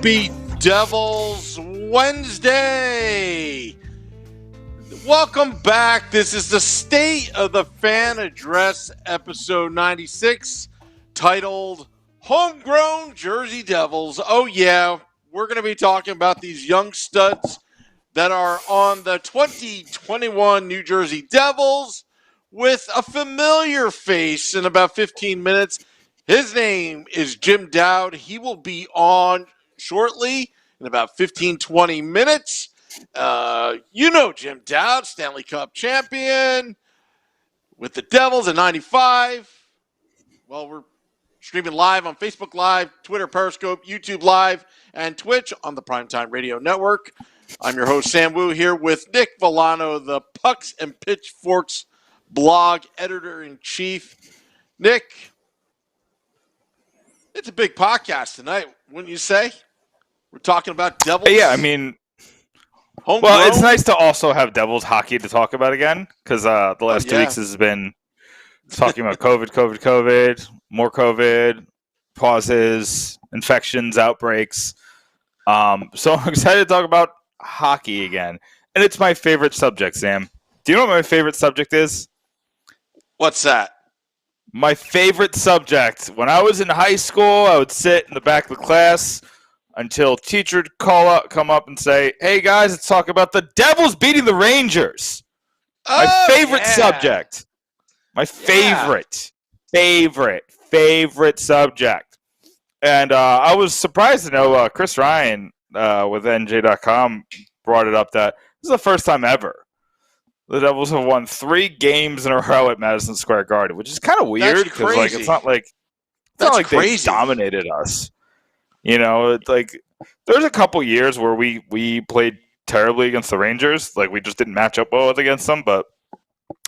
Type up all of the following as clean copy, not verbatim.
Happy Devils Wednesday! Welcome back. This is the State of the Fan Address, episode 96, titled Homegrown Jersey Devils. Oh yeah, we're going to be talking about these young studs that are on the 2021 New Jersey Devils with a familiar face in about 15 minutes. His name is Jim Dowd. He will be on shortly in about 15, 20 minutes. You know Jim Dowd, Stanley Cup champion with the Devils in 95. Well, we're streaming live on Facebook Live, Twitter, Periscope, YouTube Live, and Twitch on the Primetime Radio Network. I'm your host, Sam Wu, here with Nick Villano, the Pucks and Pitchforks blog editor-in-chief. Nick, it's a big podcast tonight, wouldn't you say? We're talking about Devils. Yeah, I mean, homegrown. Well, it's nice to also have Devils hockey to talk about again, because the last 2 weeks has been talking about COVID, more COVID, pauses, infections, outbreaks. So I'm excited to talk about hockey again. And it's my favorite subject, Sam. Do you know what my favorite subject is? What's that? My favorite subject. When I was in high school, I would sit in the back of the class until teacher would come up and say, "Hey guys, let's talk about the Devils beating the Rangers." My favorite subject. My favorite subject. And I was surprised to know Chris Ryan with NJ.com brought it up that this is the first time ever the Devils have won 3 games in a row at Madison Square Garden, which is kind of weird because it's not like they dominated us. You know, it's like there's a couple years where we played terribly against the Rangers, like we just didn't match up well against them. But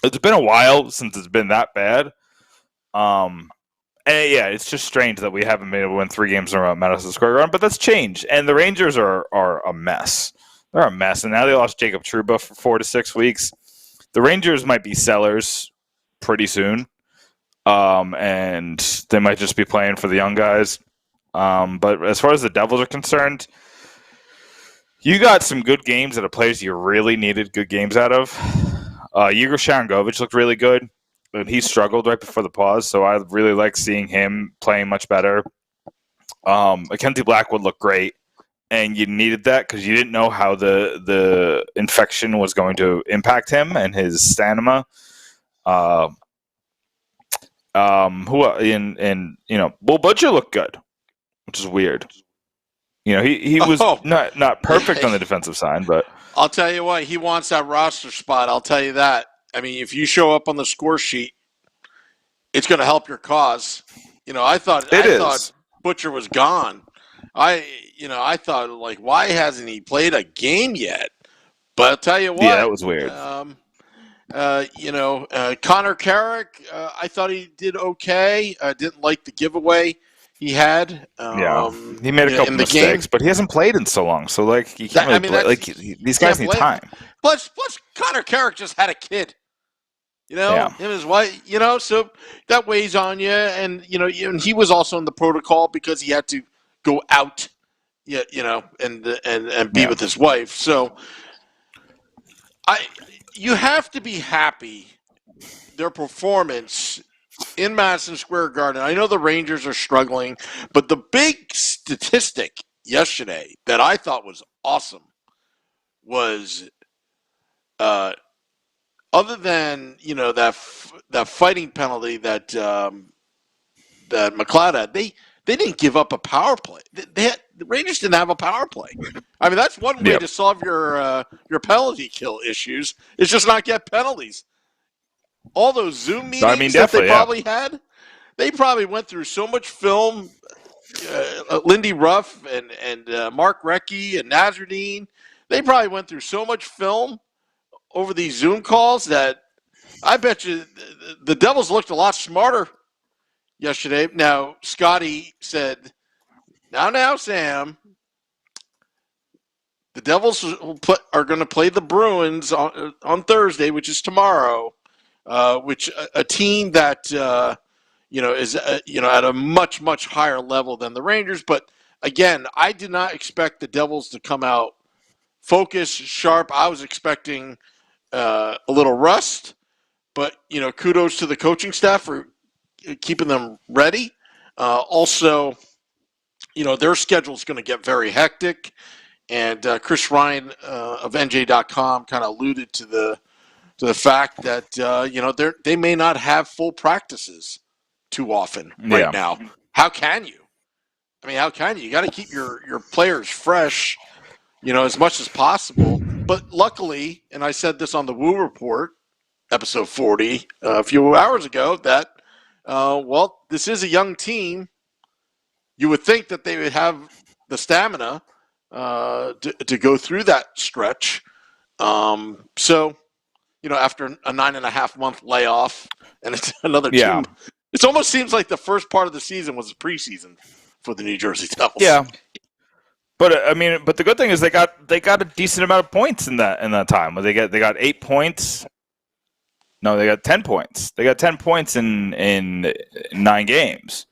it's been a while since it's been that bad. And yeah, it's just strange that we haven't been able to win 3 games in a row at Madison Square Garden. But that's changed, and the Rangers are a mess. They're a mess, and now they lost Jacob Trouba for 4 to 6 weeks. The Rangers might be sellers pretty soon, and they might just be playing for the young guys. But as far as the Devils are concerned, you got some good games out of players you really needed good games out of. Igor Sharangovich looked really good, but he struggled right before the pause, so I really like seeing him playing much better. Mackenzie Blackwood looked great, and you needed that because you didn't know how the infection was going to impact him and his stamina. Will Butcher looked good, which is weird. You know, he was not perfect on the defensive side, but I'll tell you what, he wants that roster spot. I'll tell you that. I mean, if you show up on the score sheet, it's going to help your cause. You know, I thought Butcher was gone. I thought, like, why hasn't he played a game yet? But I'll tell you what. Yeah, that was weird. Connor Carrick, I thought he did okay. I didn't like the giveaway he had. He made a couple mistakes, but he hasn't played in so long. So, like, you can't really play. Like, these guys need time. Plus, Connor Carrick just had a kid. You know, him and his wife, you know, so that weighs on you. And, you know, and he was also in the protocol because he had to go out and be with his wife. So you have to be happy their performance in Madison Square Garden. I know the Rangers are struggling, but the big statistic yesterday that I thought was awesome was other than that fighting penalty that McLeod had, they didn't give up a power play. The Rangers didn't have a power play. I mean, that's one way to solve your penalty kill issues is just not get penalties. All those Zoom meetings that they probably had, they probably went through so much film. Lindy Ruff and Mark Recchi and Nazardine, they probably went through so much film over these Zoom calls that I bet you the Devils looked a lot smarter yesterday. Now, Scotty said, now, Sam, the Devils are going to play the Bruins on Thursday, which is tomorrow, which a team that is at a much, much higher level than the Rangers. But again, I did not expect the Devils to come out focused, sharp. I was expecting a little rust, but kudos to the coaching staff for keeping them ready. Also, their schedule is going to get very hectic, and Chris Ryan of NJ.com kind of alluded to the fact that they may not have full practices too often right now. How can you? I mean, how can you? You got to keep your players fresh, as much as possible. But luckily, and I said this on the Woo Report, episode 40, a few hours ago, that, this is a young team. You would think that they would have the stamina to go through that stretch. So, after a 9.5-month layoff and it's another team, it almost seems like the first part of the season was a preseason for the New Jersey Devils. Yeah. But the good thing is they got a decent amount of points in that time. They got 8 points. No, they got 10 points. They got 10 points in 9 games.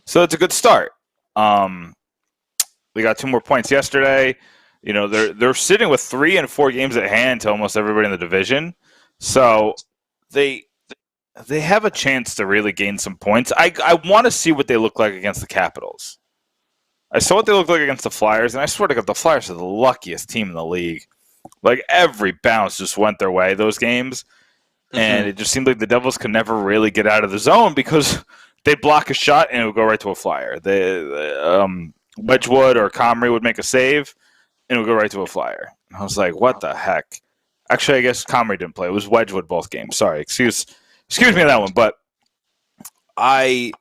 So it's a good start. They got 2 more points yesterday. They're sitting with 3 and 4 games at hand to almost everybody in the division. So they have a chance to really gain some points. I want to see what they look like against the Capitals. I saw what they looked like against the Flyers, and I swear to God, the Flyers are the luckiest team in the league. Like, every bounce just went their way, those games. Mm-hmm. And it just seemed like the Devils could never really get out of the zone because they'd block a shot and it would go right to a Flyer. Wedgwood or Comrie would make a save and it would go right to a Flyer. And I was like, what the heck? Actually, I guess Comrie didn't play. It was Wedgwood both games. Sorry. Excuse me on that one. But I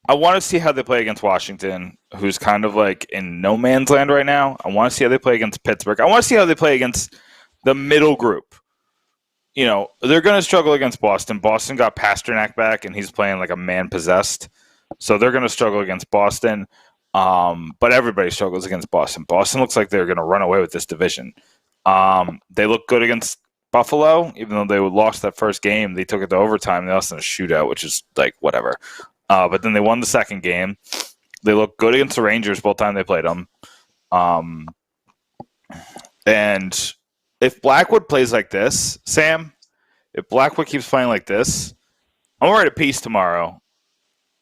want to see how they play against Washington, who's kind of like in no man's land right now. I want to see how they play against Pittsburgh. I want to see how they play against the middle group. They're going to struggle against Boston. Boston got Pasternak back, and he's playing like a man-possessed. So they're going to struggle against Boston. But everybody struggles against Boston. Boston looks like they're going to run away with this division. They look good against Buffalo, even though they lost that first game. They took it to overtime. They lost in a shootout, which is like whatever. But then they won the second game. They look good against the Rangers both times they played them. And if Blackwood plays like this, Sam, if Blackwood keeps playing like this, I'm going to write a piece tomorrow.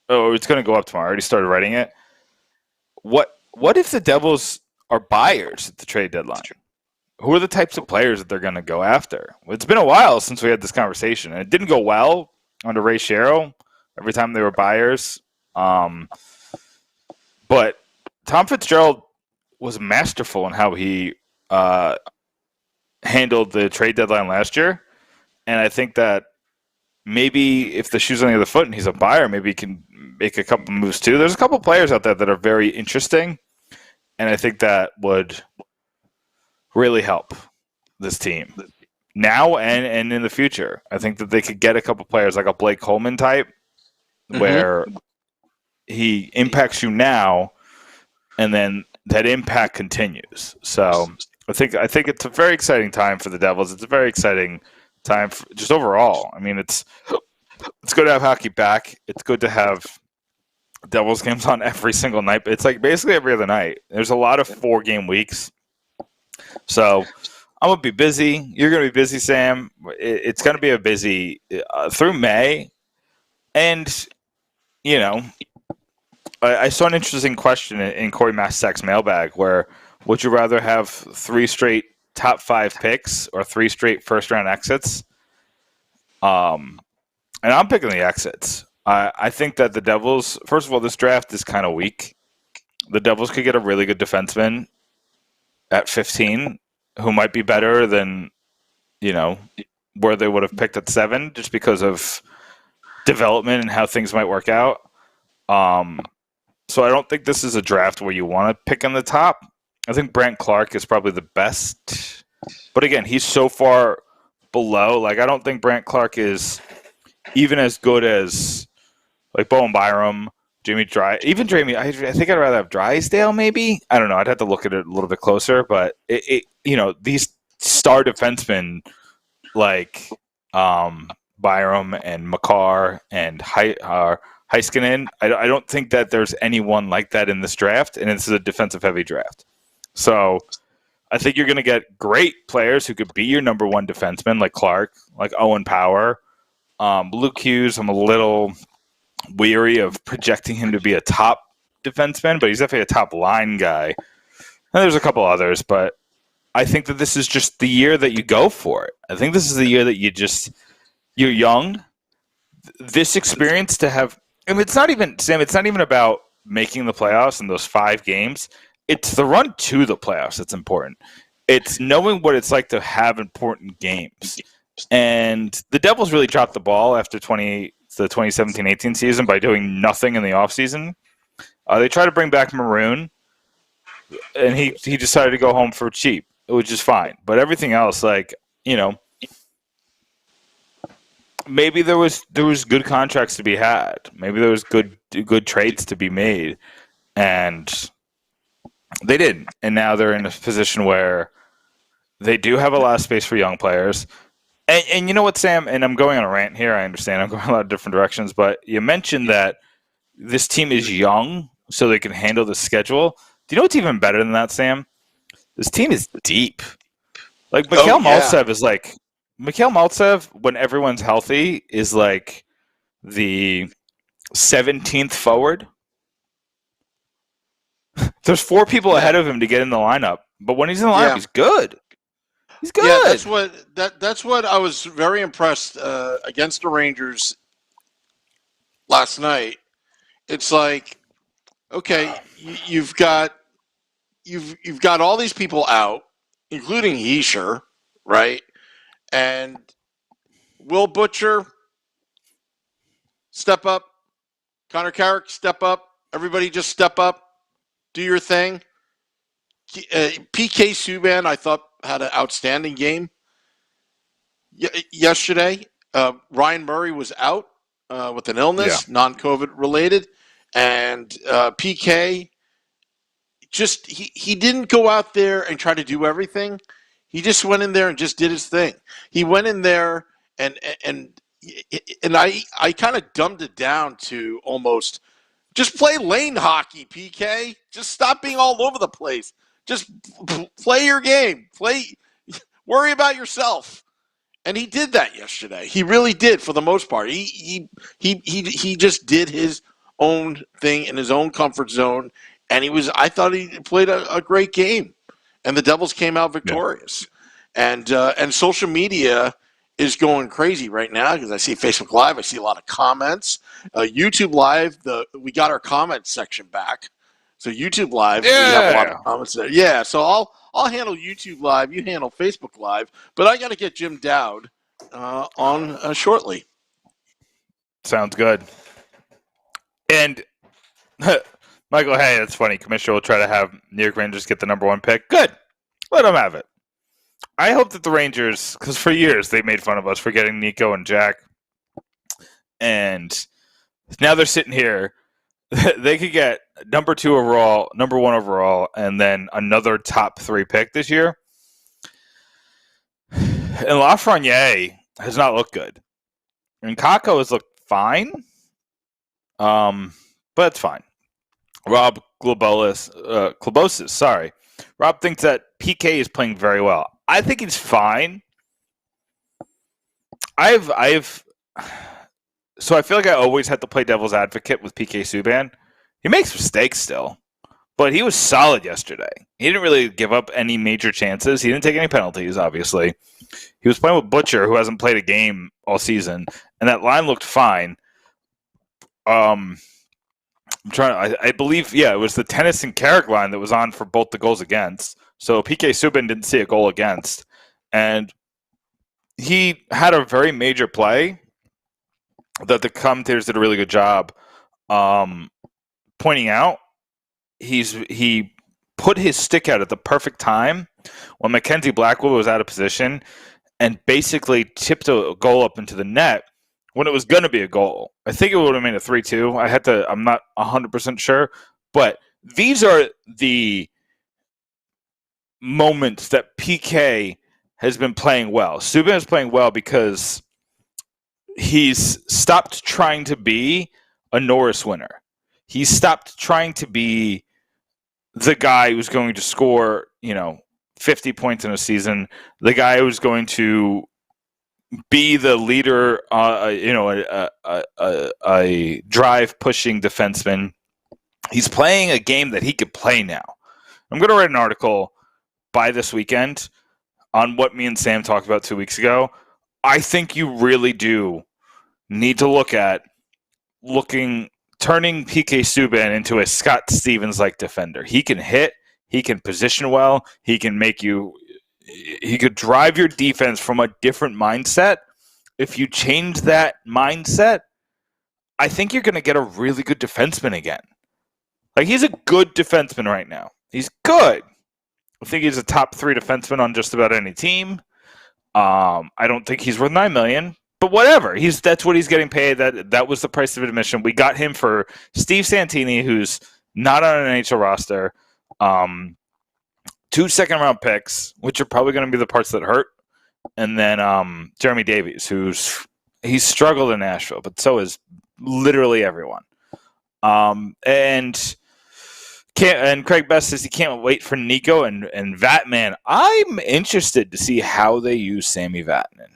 Oh, it's going to go up tomorrow. I already started writing it. What if the Devils are buyers at the trade deadline? Who are the types of players that they're going to go after? It's been a while since we had this conversation, and it didn't go well under Ray Shero every time they were buyers. But Tom Fitzgerald was masterful in how he handled the trade deadline last year, and I think that maybe if the shoe's on the other foot and he's a buyer, maybe he can make a couple moves too. There's a couple players out there that are very interesting, and I think that would really help this team now and in the future. I think that they could get a couple players like a Blake Coleman type, where he impacts you now, and then that impact continues. So I think it's a very exciting time for the Devils. It's a very exciting time for, just overall. I mean, it's good to have hockey back. It's good to have Devils games on every single night. It's like basically every other night. There's a lot of 4-game weeks. So I'm going to be busy. You're going to be busy, Sam. It's going to be a busy through May. And, you know, I saw an interesting question in Corey Mastek's mailbag where would you rather have 3 straight top 5 picks or 3 straight first-round exits? And I'm picking the exits. I think that the Devils, first of all, this draft is kind of weak. The Devils could get a really good defenseman at 15 who might be better than, where they would have picked at 7 just because of development and how things might work out. So I don't think this is a draft where you want to pick in the top. I think Brandt Clark is probably the best. But again, he's so far below. Like, I don't think Brandt Clark is even as good as like Bowen Byram, Jamie Dry, even Jamie. I think I'd rather have Drysdale. Maybe, I don't know. I'd have to look at it a little bit closer. But these star defensemen like Byram and Makar and Heiskanen. I don't think that there's anyone like that in this draft, and this is a defensive-heavy draft. So I think you're going to get great players who could be your number one defenseman, like Clark, like Owen Power. Luke Hughes, I'm a little weary of projecting him to be a top defenseman, but he's definitely a top line guy. And there's a couple others, but I think that this is just the year that you go for it. I think this is the year that you're young. This experience to have, and it's not even, Sam, it's not even about making the playoffs in those 5 games. It's the run to the playoffs that's important. It's knowing what it's like to have important games. And the Devils really dropped the ball after the 2017-18 season by doing nothing in the offseason. They tried to bring back Maroon, and he decided to go home for cheap, which is fine. But everything else, maybe there was good contracts to be had. Maybe there was good trades to be made, and they didn't. And now they're in a position where they do have a lot of space for young players. And you know what, Sam? And I'm going on a rant here. I understand I'm going a lot of different directions, but you mentioned that this team is young, so they can handle the schedule. Do you know what's even better than that, Sam? This team is deep. Like Mikhail Maltsev is like Mikhail Maltsev, when everyone's healthy, is like the 17th forward. There's 4 people ahead of him to get in the lineup, but when he's in the lineup, he's good. He's good. Yeah, that's what I was very impressed against the Rangers last night. It's like, okay, you've got all these people out, including Heischer, right? And Will Butcher, step up. Connor Carrick, step up. Everybody just step up. Do your thing. PK Subban, I thought, had an outstanding game yesterday. Ryan Murray was out with an illness, non-COVID related. And PK, just he didn't go out there and try to do everything. He just went in there and just did his thing. He went in there and I kind of dumbed it down to almost just play lane hockey, PK. Just stop being all over the place. Just play your game. Worry about yourself. And he did that yesterday. He really did for the most part. He just did his own thing in his own comfort zone, and I thought he played a great game. And the Devils came out victorious. Yeah. And social media is going crazy right now because I see Facebook Live. I see a lot of comments. YouTube Live, we got our comment section back. So YouTube Live, we have a lot of comments there. Yeah, so I'll handle YouTube Live. You handle Facebook Live. But I got to get Jim Dowd on shortly. Sounds good. And Michael, hey, that's funny. Commissioner will try to have New York Rangers get the number 1 pick. Good. Let them have it. I hope that the Rangers, because for years they made fun of us for getting Nico and Jack, and now they're sitting here. They could get number 2 overall, number 1 overall, and then another top 3 pick this year. And Lafreniere has not looked good. And Kakko has looked fine. but that's fine. Rob Globosis, sorry. Rob thinks that PK is playing very well. I think he's fine. So I feel like I always have to play devil's advocate with PK Subban. He makes mistakes still, but he was solid yesterday. He didn't really give up any major chances. He didn't take any penalties, obviously. He was playing with Butcher, who hasn't played a game all season, and that line looked fine. I believe, it was the Tennyson Carrick line that was on for both the goals against. So PK Subban didn't see a goal against. And he had a very major play that the commentators did a really good job pointing out. He put his stick out at the perfect time when Mackenzie Blackwell was out of position and basically tipped a goal up into the net when it was going to be a goal. I think it would have made a 3-2. I'm not 100% sure. But these are the moments that PK has been playing well. Subban is playing well because he's stopped trying to be a Norris winner. He's stopped trying to be the guy who's going to score, 50 points in a season, the guy who's going to be the leader, a drive-pushing defenseman. He's playing a game that he could play now. I'm going to write an article by this weekend on what me and Sam talked about 2 weeks ago. I think you really do need to look at turning PK Subban into a Scott Stevens-like defender. He can hit, he can position well, he could drive your defense from a different mindset. If you change that mindset, I think you're going to get a really good defenseman again. Like, he's a good defenseman right now. He's good. I think he's a top 3 defenseman on just about any team. I don't think he's worth $9 million, but whatever. That's what he's getting paid. That was the price of admission. We got him for Steve Santini, who's not on an NHL roster. 2 second-round picks, which are probably going to be the parts that hurt, and then Jeremy Davies, he's struggled in Nashville, but so is literally everyone. And Craig Best says he can't wait for Nico and Vatman. I'm interested to see how they use Sammy Vatanen.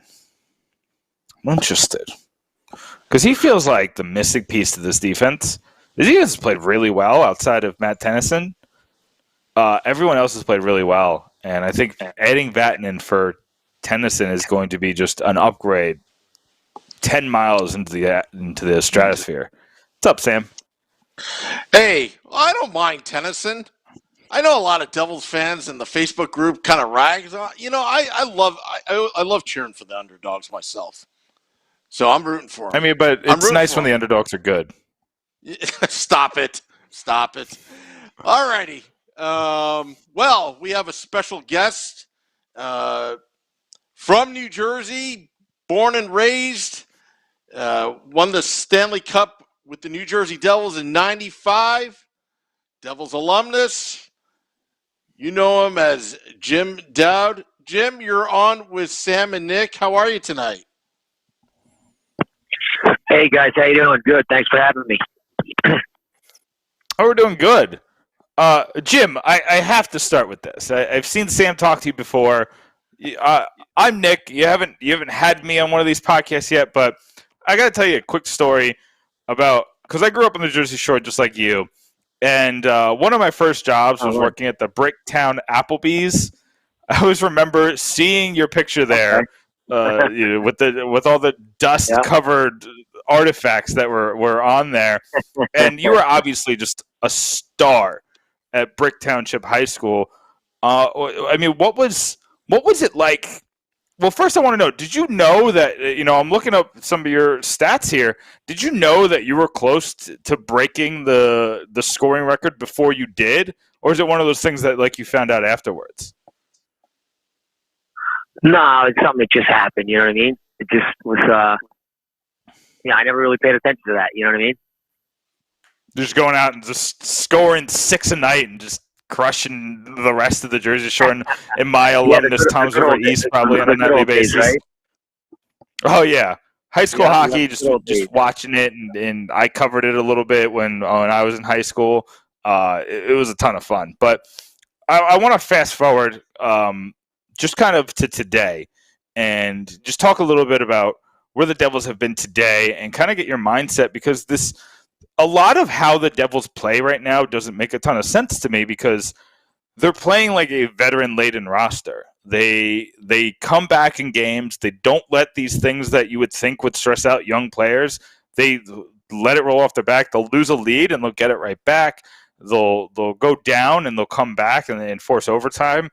I'm interested because he feels like the missing piece to this defense. This defense has played really well outside of Matt Tennyson. Everyone else has played really well, and I think adding Vatanen for Tennyson is going to be just an upgrade 10 miles into the stratosphere. What's up, Sam? Hey, I don't mind Tennyson. I know a lot of Devils fans in the Facebook group kind of rags on. I love cheering for the underdogs myself. So I'm rooting for him. I mean, but it's nice when the underdogs are good. Stop it. All righty. Well, we have a special guest from New Jersey, born and raised, won the Stanley Cup with the New Jersey Devils in '95, Devils alumnus. You know him as Jim Dowd. Jim, you're on with Sam and Nick. How are you tonight? Hey, guys. How you doing? Good. Thanks for having me. Oh, we're doing good. Jim, I have to start with this. I've seen Sam talk to you before. I'm Nick. You haven't had me on one of these podcasts yet, but I got to tell you a quick story because I grew up on the Jersey Shore just like you, and one of my first jobs was working at the Bricktown Applebee's. I always remember seeing your picture there, with all the dust-covered artifacts that were on there, and you were obviously just a star at Brick Township High School. I mean, what was it like? Well, first I want to know, did you know that, I'm looking up some of your stats here. Did you know that you were close to breaking the scoring record before you did? Or is it one of those things that, like, you found out afterwards? No, it's something that just happened, you know what I mean? It just was, I never really paid attention to that, you know what I mean? Just going out and just scoring 6 a night and just crushing the rest of the Jersey Shore in my alumnus Tom's River East probably on a nightly basis. Right? Oh, yeah. high school Yeah, hockey, that's good old days. just watching it, and I covered it a little bit when I was in high school. It was a ton of fun. But I want to fast forward just kind of to today and just talk a little bit about where the Devils have been today and kind of get your mindset, because a lot of how the Devils play right now doesn't make a ton of sense to me, because they're playing like a veteran-laden roster. They come back in games. They don't let these things that you would think would stress out young players. They let it roll off their back. They'll lose a lead and they'll get it right back. They'll go down and they'll come back and enforce overtime.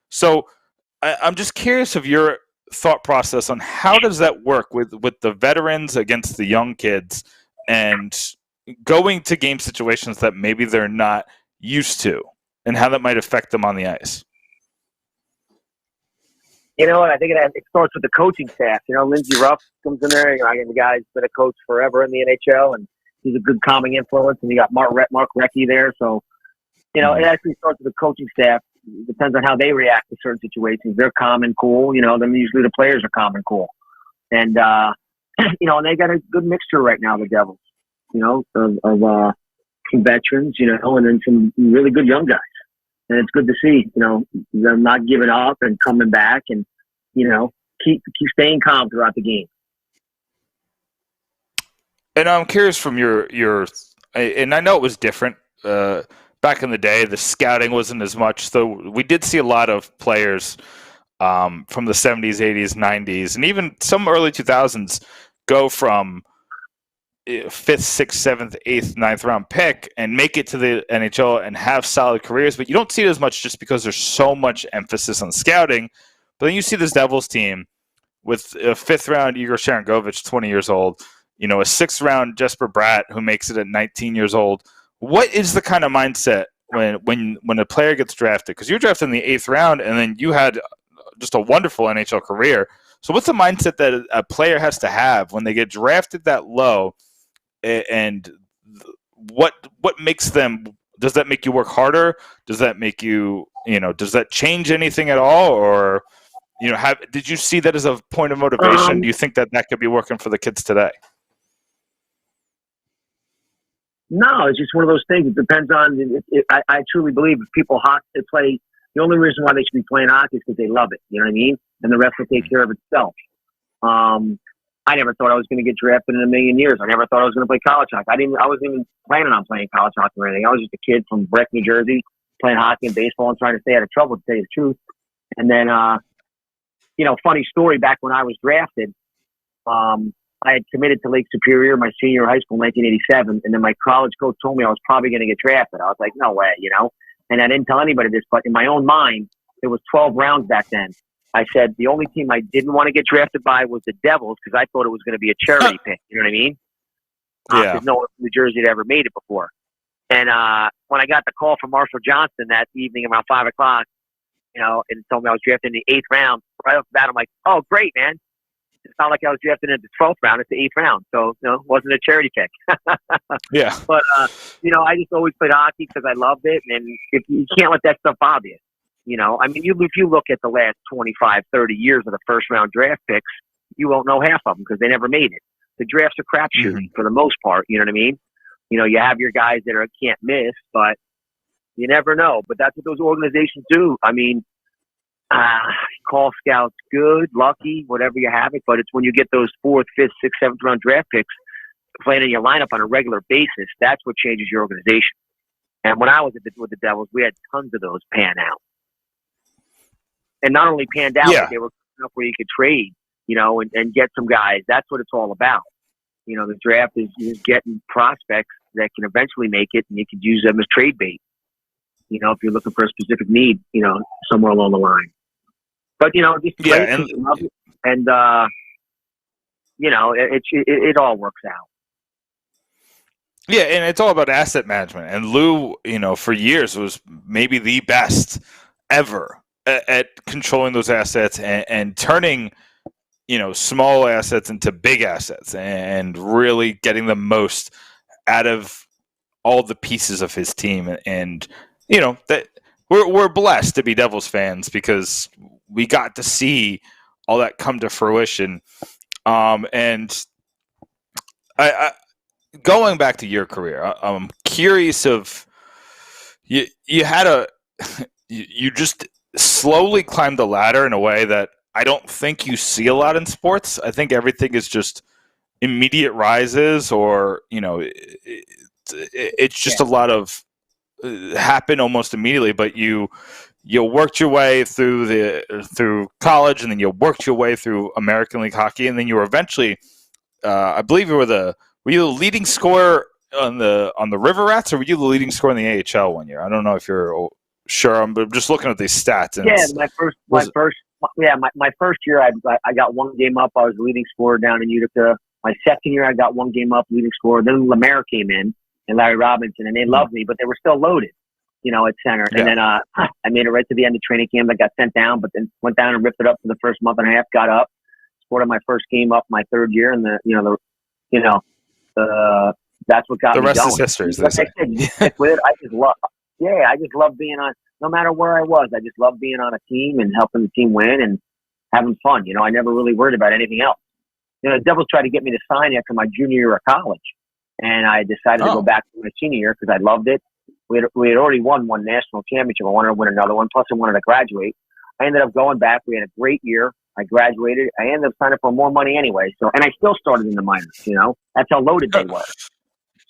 So I'm just curious of your thought process on how does that work with the veterans against the young kids and going to game situations that maybe they're not used to, and how that might affect them on the ice. You know what? I think it starts with the coaching staff. You know, Lindsey Ruff comes in there. The guy's been a coach forever in the NHL, and he's a good calming influence. And you got Mark Recchi there. So, it actually starts with the coaching staff. It depends on how they react to certain situations. They're calm and cool. Then usually the players are calm and cool. And, and they got a good mixture right now, the Devils, of some veterans, and then some really good young guys. And it's good to see, them not giving up and coming back and, keep staying calm throughout the game. And I'm curious from your and I know it was different back in the day. The scouting wasn't as much, so we did see a lot of players from the 70s, 80s, 90s, and even some early 2000s go from 5th, 6th, 7th, 8th, 9th round pick and make it to the NHL and have solid careers. But you don't see it as much just because there's so much emphasis on scouting. But then you see this Devils team with a 5th round Igor Sharangovich, 20 years old, a 6th round Jesper Bratt who makes it at 19 years old. What is the kind of mindset when a player gets drafted? Because you're drafted in the 8th round and then you had just a wonderful NHL career. So what's the mindset that a player has to have when they get drafted that low? And what makes them? Does that make you work harder? Does that make you, does that change anything at all? Or, did you see that as a point of motivation? Do you think that could be working for the kids today? No, it's just one of those things. It depends on. I truly believe if people play, the only reason why they should be playing hockey is because they love it. You know what I mean? And the rest will take care of itself. I never thought I was going to get drafted in a million years. I never thought I was going to play college hockey. I wasn't even planning on playing college hockey or anything. I was just a kid from Breck, New Jersey, playing hockey and baseball and trying to stay out of trouble, to tell you the truth. And then, funny story, back when I was drafted, I had committed to Lake Superior my senior year of high school in 1987, and then my college coach told me I was probably going to get drafted. I was like, no way, And I didn't tell anybody this, but in my own mind, there was 12 rounds back then. I said the only team I didn't want to get drafted by was the Devils because I thought it was going to be a charity pick. You know what I mean? Yeah. Because no one from New Jersey had ever made it before. And when I got the call from Marshall Johnston that evening around 5 o'clock, and told me I was drafted in the 8th round, right off the bat, I'm like, oh, great, man. It's not like I was drafted in the 12th round. It's the 8th round. So, it wasn't a charity pick. Yeah. But, I just always played hockey because I loved it. And if you can't let that stuff bother you. If you look at the last 25, 30 years of the first round draft picks, you won't know half of them because they never made it. The draft's a crapshoot for the most part. You know what I mean? You have your guys that can't miss, but you never know. But that's what those organizations do. I mean, call scouts good, lucky, whatever you have it. But it's when you get those 4th, 5th, 6th, 7th round draft picks playing in your lineup on a regular basis, that's what changes your organization. And when I was with the Devils, we had tons of those pan out. And not only panned out, but they were enough where you could trade, and get some guys. That's what it's all about. The draft is getting prospects that can eventually make it, and you could use them as trade bait. If you're looking for a specific need, somewhere along the line. But just play and it all works out. Yeah, and it's all about asset management. And Lou, for years was maybe the best ever at controlling those assets and turning, small assets into big assets and really getting the most out of all the pieces of his team. And, that we're blessed to be Devils fans because we got to see all that come to fruition. And I going back to your career, I'm curious of you had a you just slowly climbed the ladder in a way that I don't think you see a lot in sports. I think everything is just immediate rises, or it's just a lot of happen almost immediately. But you worked your way through college, and then you worked your way through American League hockey, and then you were eventually, I believe, were you the leading scorer on the River Rats, or were you the leading scorer in the AHL one year? I don't know if you're sure. I'm just looking at these stats. And my first year, I got one game up. I was the leading scorer down in Utica. My second year, I got one game up, leading scorer. Then Lemaire came in and Larry Robinson, and they loved me, but they were still loaded, at center. Yeah. And then I made it right to the end of training camp. I got sent down, but then went down and ripped it up for the first month and a half. Got up, scored on my first game up my third year, and that's what got the me rest going. Is history. Like I said, you stick with it. I just love being on. No matter where I was, I just love being on a team and helping the team win and having fun. I never really worried about anything else. The Devils tried to get me to sign after my junior year of college, and I decided to go back to my senior year because I loved it. We had already won one national championship. I wanted to win another one. Plus, I wanted to graduate. I ended up going back. We had a great year. I graduated. I ended up signing for more money anyway. And I still started in the minors. That's how loaded they were.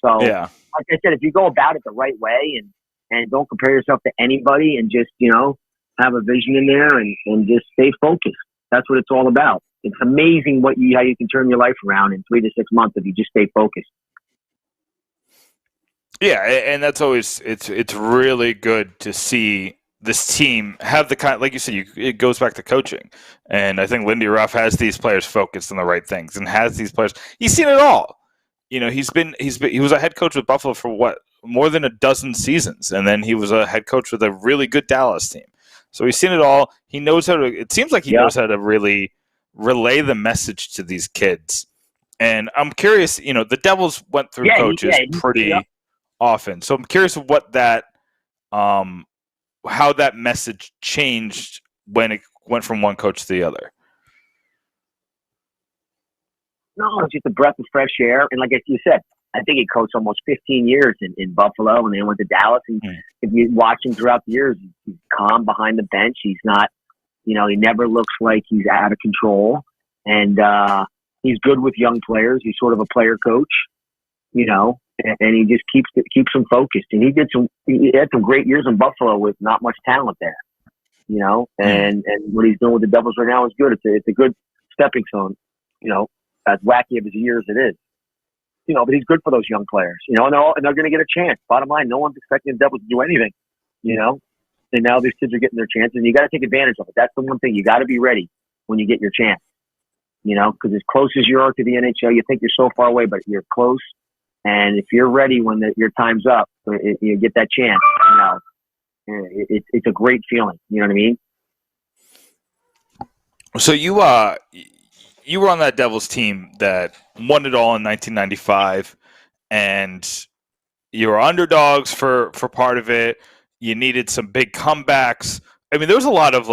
So, like I said, if you go about it the right way and don't compare yourself to anybody and just, have a vision in there and just stay focused. That's what it's all about. It's amazing how you can turn your life around in 3 to 6 months if you just stay focused. Yeah, and that's always it's really good to see this team have the kind, like you said, it goes back to coaching, and I think Lindy Ruff has these players focused on the right things and has these players. He's seen it all. He was a head coach with Buffalo for more than a dozen seasons, and then he was a head coach with a really good Dallas team. So he's seen it all. He knows how to. It seems like he knows how to really relay the message to these kids. And I'm curious. The Devils went through coaches pretty often, so I'm curious what that, how that message changed when it went from one coach to the other. No, it's just a breath of fresh air. And like you said, I think he coached almost 15 years in Buffalo, and then went to Dallas. And if you watch him throughout the years, he's calm behind the bench. He's not, he never looks like he's out of control. And he's good with young players. He's sort of a player coach, and he just keeps them focused. And he had some great years in Buffalo with not much talent there, and what he's doing with the Devils right now is good. It's a good stepping stone, as wacky of a year as it is. But he's good for those young players, and they're going to get a chance. Bottom line, no one's expecting the Devils to do anything, and now these kids are getting their chances, and you got to take advantage of it. That's the one thing. You got to be ready when you get your chance, because as close as you are to the NHL, you think you're so far away, but you're close. And if you're ready when your time's up, you get that chance, it's a great feeling. You know what I mean? So you were on that Devils team that won it all in 1995, and you were underdogs for part of it. You needed some big comebacks. I mean, there was a lot of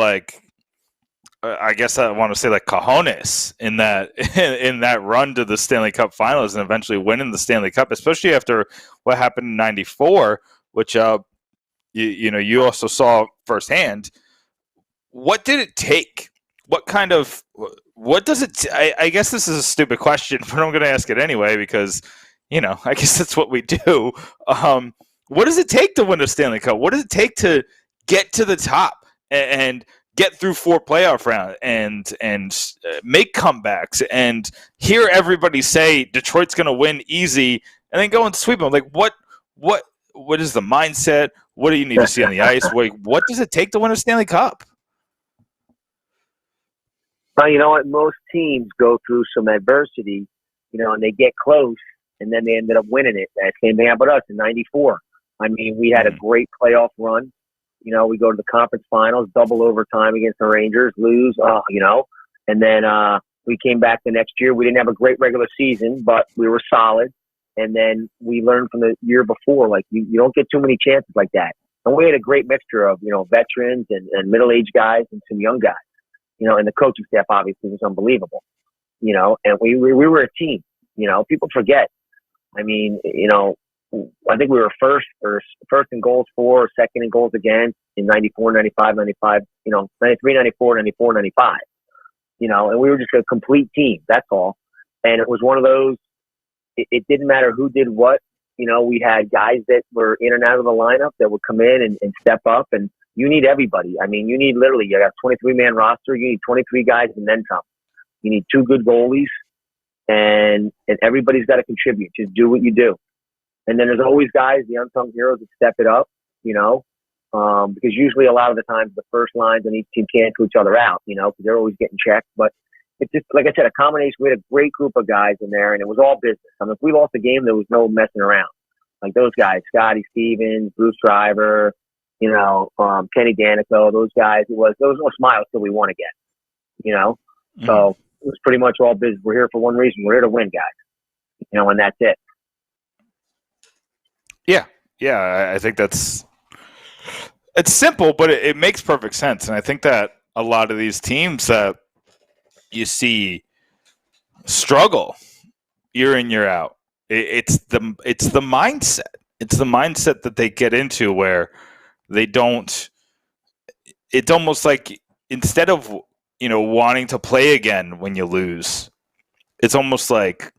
I guess I want to say cojones in that run to the Stanley Cup Finals and eventually winning the Stanley Cup, especially after what happened in '94, which you also saw firsthand. What did it take? What does it? I guess this is a stupid question, but I'm going to ask it anyway because, I guess that's what we do. What does it take to win a Stanley Cup? What does it take to get to the top and get through 4 playoff rounds and make comebacks and hear everybody say Detroit's going to win easy and then go and sweep them? What is the mindset? What do you need to see on the ice? What does it take to win a Stanley Cup? Well, you know what? Most teams go through some adversity, and they get close, and then they ended up winning it. That same thing happened with us in '94. I mean, we had a great playoff run. We go to the conference finals, double overtime against the Rangers, lose, and then we came back the next year. We didn't have a great regular season, but we were solid. And then we learned from the year before, you don't get too many chances like that. And we had a great mixture of, veterans and middle-aged guys and some young guys. And the coaching staff obviously was unbelievable. and we were a team. People forget. I mean, I think we were first in goals for, or second in goals against in 94, 95, 95, 93, 94, 94, 95. And we were just a complete team. That's all. And it was one of those, it didn't matter who did what. We had guys that were in and out of the lineup that would come in and step up, and you need everybody. I mean, you need literally, you got a 23-man roster. You need 23 guys and then some. You need 2 good goalies, and everybody's got to contribute. Just do what you do. And then there's always guys, the unsung heroes, that step it up, because usually a lot of the times the first lines on each team can't each other out, because they're always getting checked. But it's just, like I said, a combination. We had a great group of guys in there, and it was all business. I mean, if we lost the game, there was no messing around. Like those guys, Scotty Stevens, Bruce Driver, Kenny Danico, those guys, there was no smiles till we won again, So it was pretty much all business. We're here for one reason. We're here to win, guys, and that's it. Yeah, I think it's simple, but it makes perfect sense. And I think that a lot of these teams that you see struggle year in, year out, it's the mindset. It's the mindset that they get into where they don't. It's almost like instead of wanting to play again when you lose, it's almost like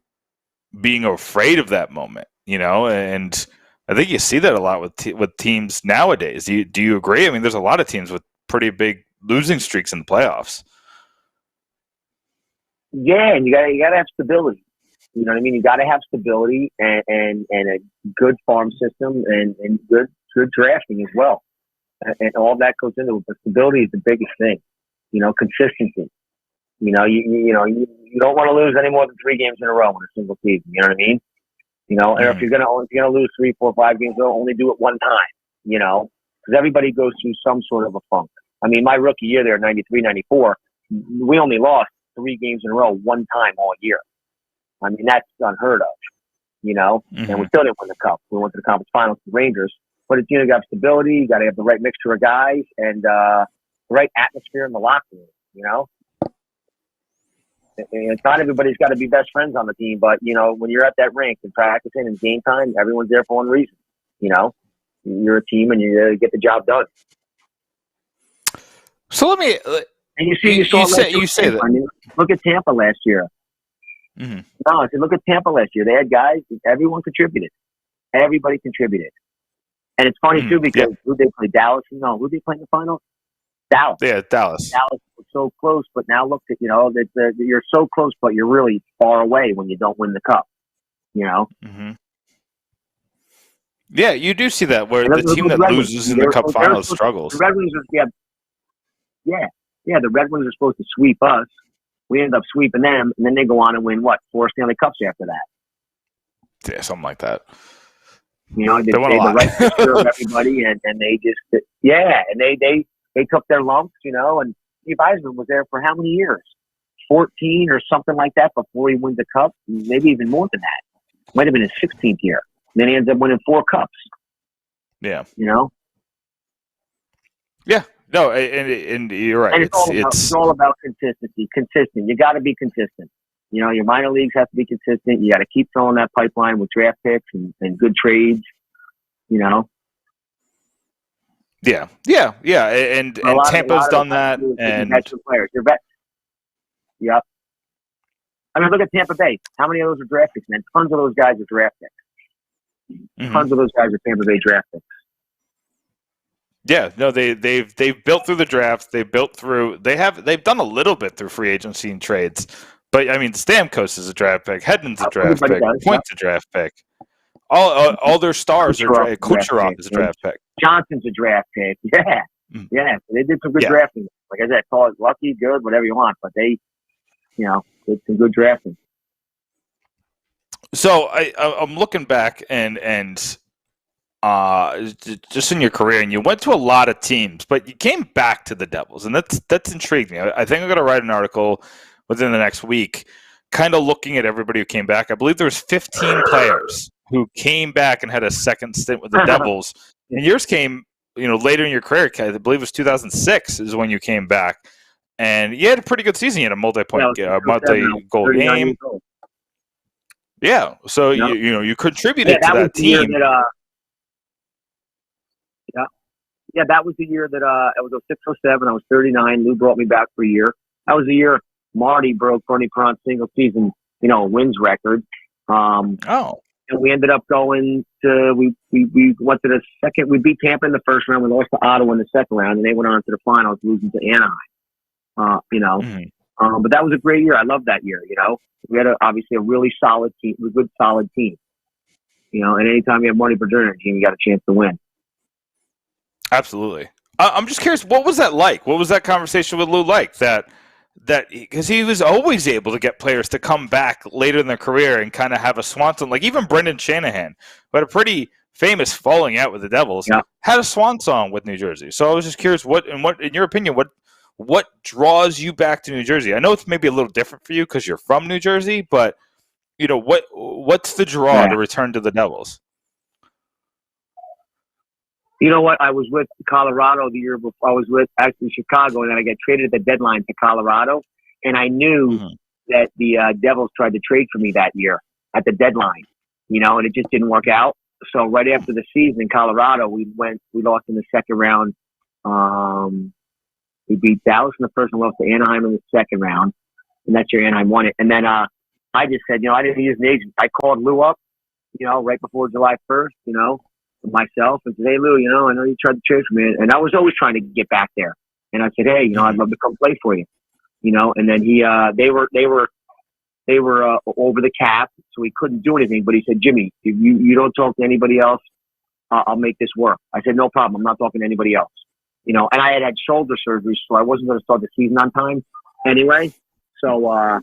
being afraid of that moment, and I think you see that a lot with teams nowadays. Do you agree? I mean, there's a lot of teams with pretty big losing streaks in the playoffs. Yeah, and you gotta have stability. You know what I mean? You gotta have stability and a good farm system and good drafting as well. And all that goes into it. But stability is the biggest thing. Consistency. You don't want to lose any more than 3 games in a row in a single season. You know what I mean? And if you're gonna lose 3, 4, 5 games, they'll only do it one time. Because everybody goes through some sort of a funk. I mean, my rookie year there, 93, 94, we only lost 3 games in a row one time all year. I mean, that's unheard of. And we still didn't win the cup. We went to the conference finals with the Rangers. But it's, you got stability. You got to have the right mixture of guys and the right atmosphere in the locker room. And it's not everybody's got to be best friends on the team, but when you're at that rink and practicing and game time, everyone's there for one reason. You're a team and you get the job done. So let me. And you say that. I mean, look at Tampa last year. Mm-hmm. No, I said look at Tampa last year. They had guys. Everyone contributed. Everybody contributed. And it's funny too because who they play? Dallas. Who they play in the final? Dallas. Yeah, Dallas. Dallas was so close, but now look at that you're so close, but you're really far away when you don't win the cup. Mm-hmm. Yeah, you do see that where the team that loses in the cup finals struggles. The Red Wings are the Red Wings are supposed to sweep us. We end up sweeping them, and then they go on and win 4 Stanley Cups after that. Yeah, something like that. They won the right picture of everybody, and they just and they took their lumps, and Steve Eisman was there for how many years? 14 or something like that before he wins the cup, maybe even more than that. Might have been his 16th year. And then he ends up winning 4 cups. Yeah. Yeah. No, and you're right. And it's all about consistency. Consistent. You got to be consistent. Your minor leagues have to be consistent. You got to keep filling that pipeline with draft picks and good trades. Yeah, and Tampa's done that, and players. Yep. I mean, look at Tampa Bay. How many of those are draft picks? Man, tons of those guys are draft picks. Mm-hmm. Tons of those guys are Tampa Bay draft picks. Yeah, no, they've built through the draft. They've done a little bit through free agency and trades, but I mean, Stamkos is a draft pick, Hedman's a draft pick, Point's a draft pick. All their stars are Kucherov is a draft pick. Johnson's a draft pick. Yeah. Mm-hmm. Yeah. They did some good drafting. Like I said, call it lucky, good, whatever you want, but they, did some good drafting. So I'm looking back and just in your career, and you went to a lot of teams, but you came back to the Devils, and that's intrigued me. I think I'm going to write an article within the next week, kind of looking at everybody who came back. I believe there was 15 players who came back and had a second stint with the Devils. And yours came, later in your career. I believe it was 2006 is when you came back. And he had a pretty good season. He had a multi-point, Yeah, multi-goal 39 game. years old. Yeah, so Yep. you contributed to was that the year team. that, that was the year that I was 06, 07. I was 39. Lou brought me back for a year. That was the year Marty broke Bernie Perron's single season, wins record. And we ended up going to we went to the second. We beat Tampa in the first round. We lost to Ottawa in the second round, and they went on to the finals, losing to Anaheim. But that was a great year. I loved that year. We had obviously a really solid team, a good solid team. And anytime you have Marty Brodeur in a team, you got a chance to win. Absolutely. I'm just curious, what was that like? What was that conversation with Lou like? That because he was always able to get players to come back later in their career and kind of have a swan song. Like even Brendan Shanahan, who had a pretty famous falling out with the Devils, had a swan song with New Jersey. So I was just curious, what in your opinion, what draws you back to New Jersey? I know it's maybe a little different for you because you're from New Jersey, but what's the draw to return to the Devils? You know what? I was with Colorado the year before. I was with actually Chicago, and then I got traded at the deadline to Colorado. And I knew that the Devils tried to trade for me that year at the deadline, and it just didn't work out. So right after the season in Colorado, we lost in the second round. We beat Dallas in the first and lost to Anaheim in the second round. And that year Anaheim won it. And then I just said, I didn't use an agent. I called Lou up, right before July 1st, myself and said, hey, Lou, I know you tried to trade for me. And I was always trying to get back there. And I said, hey, I'd love to come play for you, and then they were over the cap, so he couldn't do anything. But he said, Jimmy, if you don't talk to anybody else, I'll make this work. I said, no problem. I'm not talking to anybody else, and I had shoulder surgery, so I wasn't going to start the season on time anyway. So,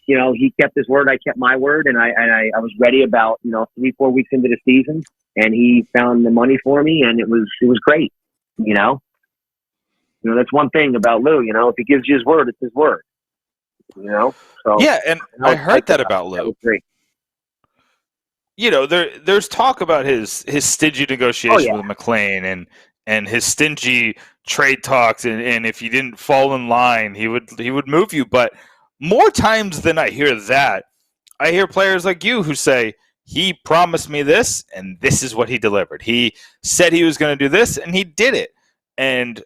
he kept his word. I kept my word, and I was ready about 3-4 weeks into the season, and he found the money for me, and it was great. That's one thing about Lou. If he gives you his word, it's his word. So yeah, and I heard that about Lou. That was great. There's talk about his stingy negotiation with McLean and his stingy trade talks, and if you didn't fall in line, he would move you. But more times than I hear that, I hear players like you who say, he promised me this, and this is what he delivered. He said he was going to do this, and he did it. And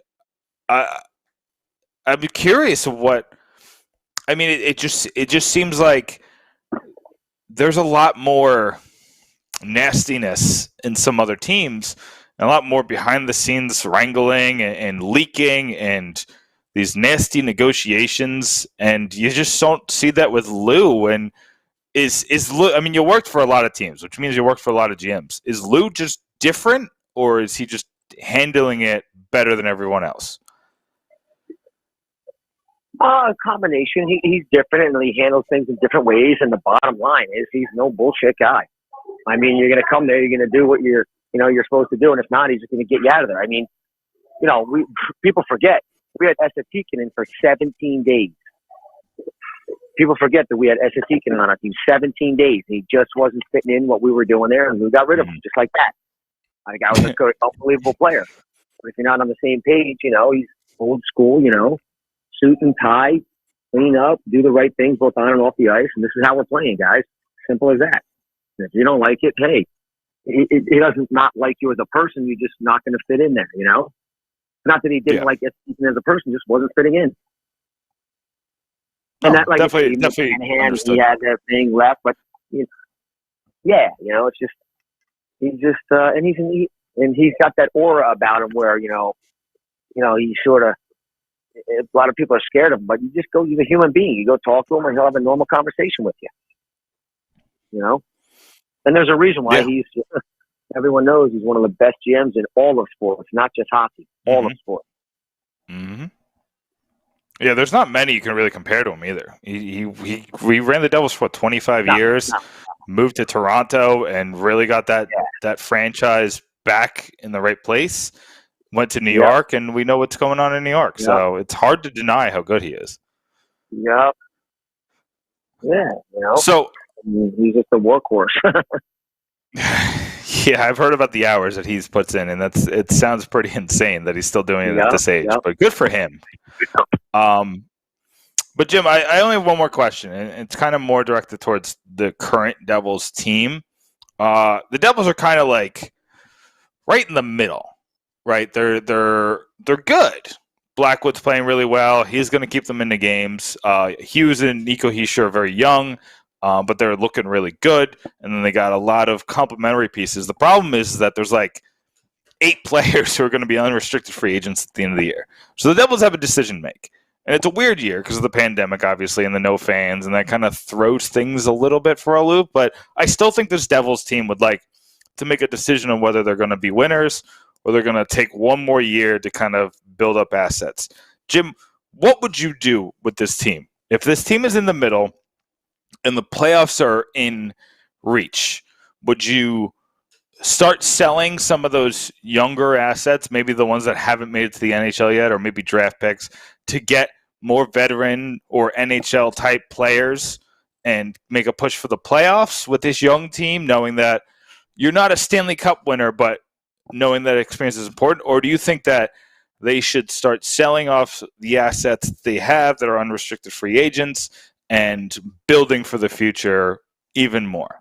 I'm curious of what. I mean, it just seems like there's a lot more nastiness in some other teams, and a lot more behind the scenes wrangling and leaking and these nasty negotiations, and you just don't see that with Lou. And is Lou? I mean, you worked for a lot of teams, which means you worked for a lot of GMs. Is Lou just different, or is he just handling it better than everyone else? A combination. He's different, and he handles things in different ways. And the bottom line is, he's no bullshit guy. I mean, you're going to come there, you're going to do what you're supposed to do, and if not, he's just going to get you out of there. I mean, people forget we had Esatikainen for 17 days. People forget that we had Esatikainen on our team 17 days. He just wasn't fitting in what we were doing there, and we got rid of him just like that. I think I was an unbelievable player. But if you're not on the same page, he's old school, suit and tie, clean up, do the right things both on and off the ice, and this is how we're playing, guys. Simple as that. And if you don't like it, hey, he doesn't not like you as a person. You're just not going to fit in there, Not that he didn't like Esatikainen as a person, just wasn't fitting in. And that, like, definitely he had that thing left, but it's just and he's got that aura about him where he's sort of. A lot of people are scared of him, but you just go. He's a human being. You go talk to him, and he'll have a normal conversation with you. And there's a reason why he's. Everyone knows he's one of the best GMs in all of sports, not just hockey. All of sports. Mm-hmm. Yeah, there's not many you can really compare to him either. He ran the Devils for 25 years, moved to Toronto, and really got that franchise back in the right place. Went to New York, and we know what's going on in New York. So it's hard to deny how good he is. Yep. Yeah, So he's just a workhorse. Yeah, I've heard about the hours that he's puts in, and it sounds pretty insane that he's still doing it at this age. But good for him. But Jim, I only have one more question, and it's kind of more directed towards the current Devils team. The Devils are kind of like right in the middle, right? They're good. Blackwood's playing really well. He's going to keep them in the games. Hughes and Nico Hischier are very young, but they're looking really good. And then they got a lot of complementary pieces. The problem is that there's like 8 players who are going to be unrestricted free agents at the end of the year. So the Devils have a decision to make. And it's a weird year because of the pandemic, obviously, and the no fans, and that kind of throws things a little bit for a loop. But I still think this Devils team would like to make a decision on whether they're going to be winners or they're going to take one more year to kind of build up assets. Jim, what would you do with this team? If this team is in the middle and the playoffs are in reach, would you start selling some of those younger assets, maybe the ones that haven't made it to the NHL yet, or maybe draft picks, to get more veteran or NHL type players and make a push for the playoffs with this young team, knowing that you're not a Stanley Cup winner, but knowing that experience is important? Or do you think that they should start selling off the assets they have that are unrestricted free agents and building for the future even more?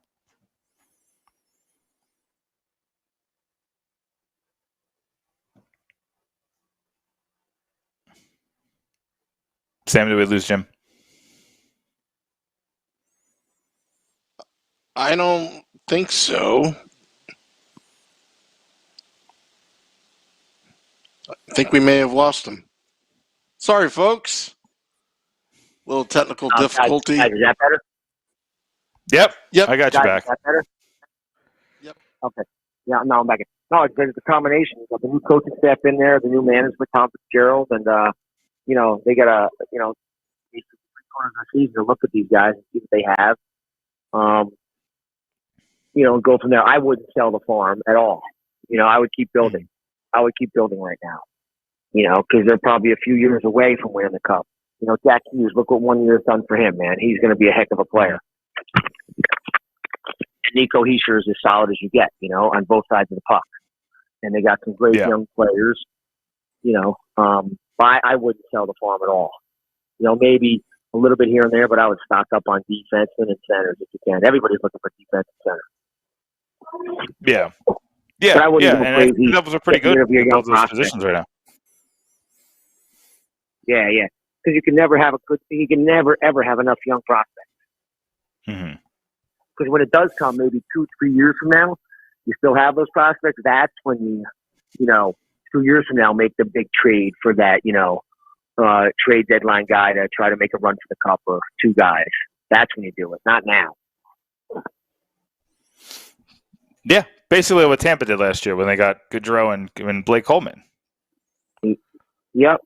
Sam, did we lose Jim? I don't think so. I think we may have lost him. Sorry, folks. Little technical difficulty. Guys, is that better? Yep. I got you back. Is that better? Yep. Okay. Yeah, no, I'm back. No, it's a combination. You got the new coaching staff in there, the new management, Tom Fitzgerald, and they got to, these 3 quarters of the season to look at these guys and see what they have. And go from there. I wouldn't sell the farm at all. I would keep building. I would keep building right now. Because they're probably a few years away from winning the cup. Jack Hughes, look what 1 year has done for him, man. He's going to be a heck of a player. Nico Hischier is as solid as you get, on both sides of the puck. And they got some great young players, I wouldn't sell the farm at all. Maybe a little bit here and there, but I would stock up on defensemen and centers if you can. Everybody's looking for defense and center. Yeah. But I wouldn't go crazy. The Devils are pretty good in both those positions right now. Yeah. Because you can never ever have enough young prospects. Mm-hmm. Because when it does come, maybe 2-3 years from now, you still have those prospects. That's when you 2 years from now, make the big trade for that, trade deadline guy to try to make a run for the cup, or 2 guys. That's when you do it, not now. Yeah, basically what Tampa did last year when they got Gaudreau and Blake Coleman. Yep,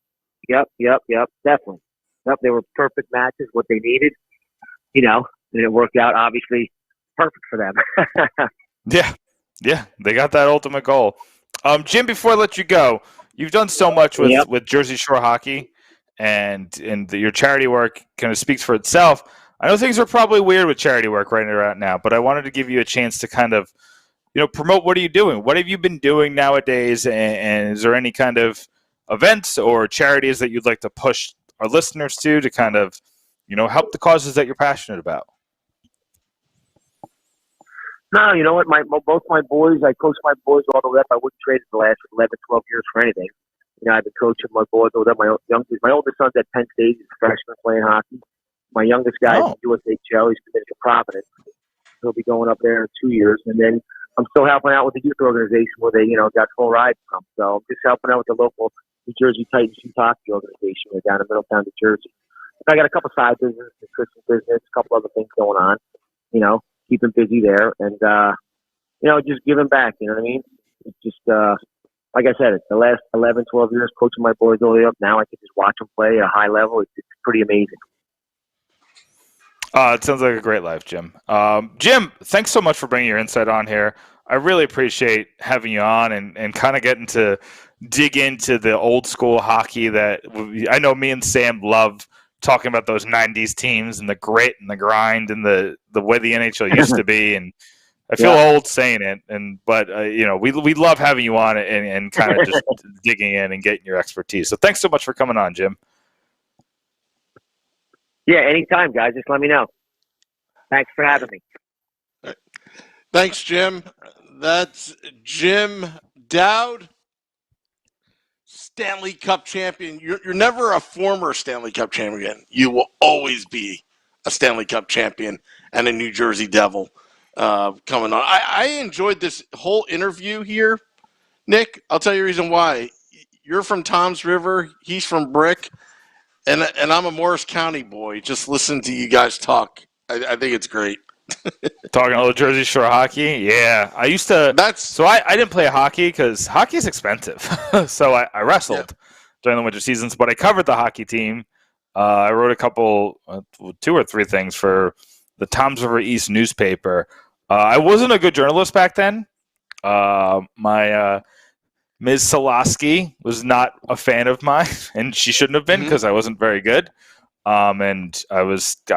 definitely. Yep, they were perfect matches, what they needed, and it worked out, obviously, perfect for them. Yeah, they got that ultimate goal. Jim, before I let you go, you've done so much with Jersey Shore Hockey, and your charity work kind of speaks for itself. I know things are probably weird with charity work right now, but I wanted to give you a chance to kind of, promote what are you doing? What have you been doing nowadays? And is there any kind of events or charities that you'd like to push our listeners to kind of, help the causes that you're passionate about? No, you know what? Both my boys, I coached my boys all the way up. I wouldn't trade it the last 11, 12 years for anything. I've been coaching my boys all the way up. My oldest son's at Penn State. He's a freshman playing hockey. My youngest guy is at USHL. He's committed to Providence. He'll be going up there in 2 years. And then I'm still helping out with the youth organization where they, got full rides from. So I'm just helping out with the local New Jersey Titans youth hockey organization. They're down in Middletown, New Jersey. I got a couple side business, nutrition business, a couple other things going on, keeping busy there. And, just giving back, you know what I mean? It's just, like I said, it's the last 11, 12 years coaching my boys all the way up. Now I can just watch them play at a high level. It's pretty amazing. It sounds like a great life, Jim. Jim, thanks so much for bringing your insight on here. I really appreciate having you on and kind of getting to dig into the old school hockey that I know me and Sam love talking about, those 90s teams and the grit and the grind and the way the NHL used to be. And I feel old saying it, but we love having you on and kind of just digging in and getting your expertise. So thanks so much for coming on, Jim. Yeah, anytime, guys. Just let me know. Thanks for having me. Thanks, Jim. That's Jim Dowd, Stanley Cup champion. You're never a former Stanley Cup champion. You will always be a Stanley Cup champion and a New Jersey Devil coming on. I enjoyed this whole interview here, Nick. I'll tell you the reason why. You're from Toms River. He's from Brick. And I'm a Morris County boy. Just listen to you guys talk. I think it's great. Talking a little Jersey Shore hockey, yeah. I used to. I didn't play hockey because hockey is expensive. So I wrestled during the winter seasons, but I covered the hockey team. I wrote a couple, 2 or 3 things for the Toms River East newspaper. I wasn't a good journalist back then. My Ms. Solosky was not a fan of mine, and she shouldn't have been because I wasn't very good. And I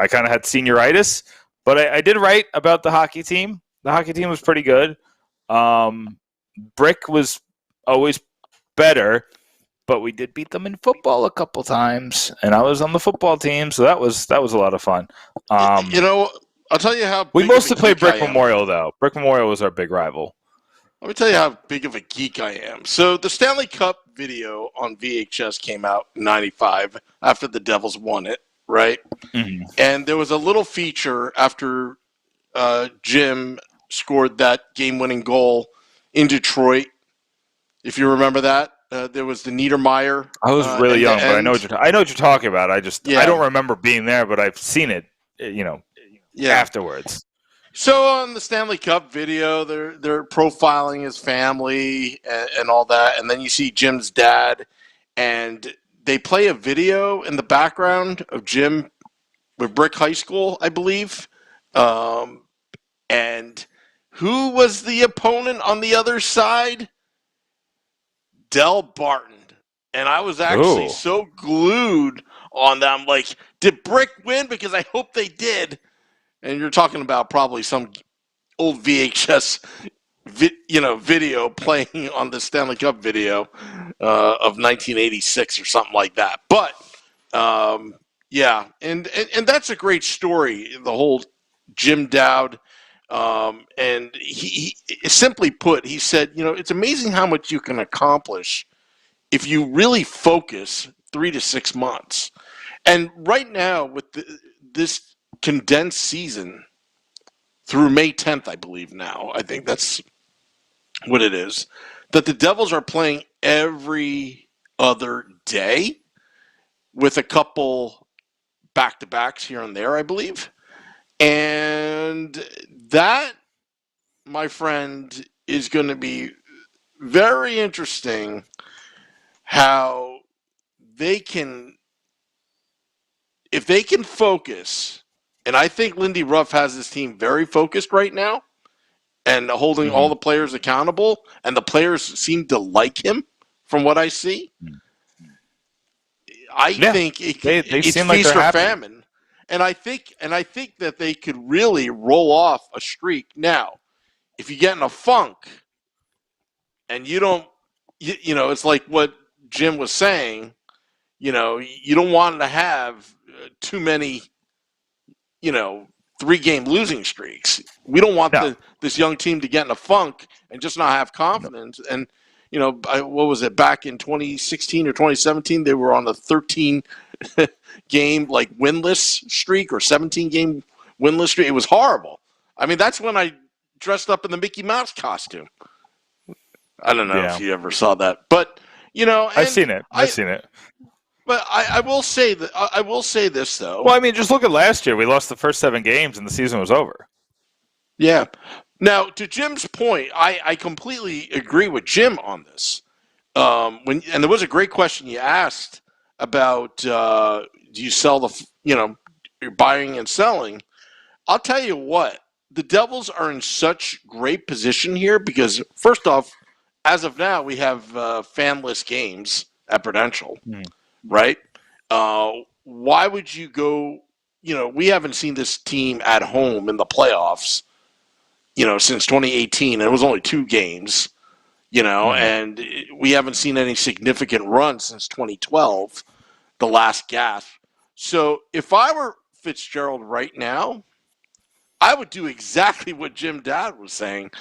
kind of had senioritis. But I did write about the hockey team. The hockey team was pretty good. Brick was always better, but we did beat them in football a couple times, and I was on the football team, so that was a lot of fun. I'll tell you how we mostly played Brick Memorial, though. Brick Memorial was our big rival. Let me tell you how big of a geek I am. So the Stanley Cup video on VHS came out in '95 after the Devils won it. Right? Mm-hmm. And there was a little feature after Jim scored that game-winning goal in Detroit. If you remember that, there was the Niedermeyer. I was really young, but I know what you're talking about. I don't remember being there, but I've seen it, afterwards. So on the Stanley Cup video, they're profiling his family and all that, and then you see Jim's dad, and they play a video in the background of Jim with Brick High School, I believe. And who was the opponent on the other side? Del Barton. And I was actually so glued on that. I'm like, did Brick win? Because I hope they did. And you're talking about probably some old VHS video playing on the Stanley Cup video of 1986 or something like that. But and that's a great story. The whole Jim Dowd, and he simply put, he said, it's amazing how much you can accomplish if you really focus 3 to 6 months. And right now with this condensed season through May 10th, I believe now, I think that's what it is, that the Devils are playing every other day with a couple back-to-backs here and there, I believe. And that, my friend, is going to be very interesting how they can, if they can focus, and I think Lindy Ruff has his team very focused right now, and holding all the players accountable, and the players seem to like him from what I see. I think it's feast or famine, and I think that they could really roll off a streak. Now, if you get in a funk, and you don't, it's like what Jim was saying. You don't want to have too many, 3-game losing streaks. We don't want this young team to get in a funk and just not have confidence. No. And, what was it, back in 2016 or 2017, they were on a 13-game, winless streak or 17-game winless streak. It was horrible. I mean, that's when I dressed up in the Mickey Mouse costume. I don't know if you ever saw that. But, I've seen it. But I will say that I will say this though. Well, I mean, just look at last year. We lost the first 7 games, and the season was over. Yeah. Now, to Jim's point, I completely agree with Jim on this. And there was a great question you asked about do you sell you're buying and selling. I'll tell you what, the Devils are in such great position here because, first off, as of now, we have fanless games at Prudential. Right? Why would you go? We haven't seen this team at home in the playoffs since 2018, and it was only 2 games, and we haven't seen any significant run since 2012, the last gasp. So if I were Fitzgerald right now, I would do exactly what Jim Dowd was saying.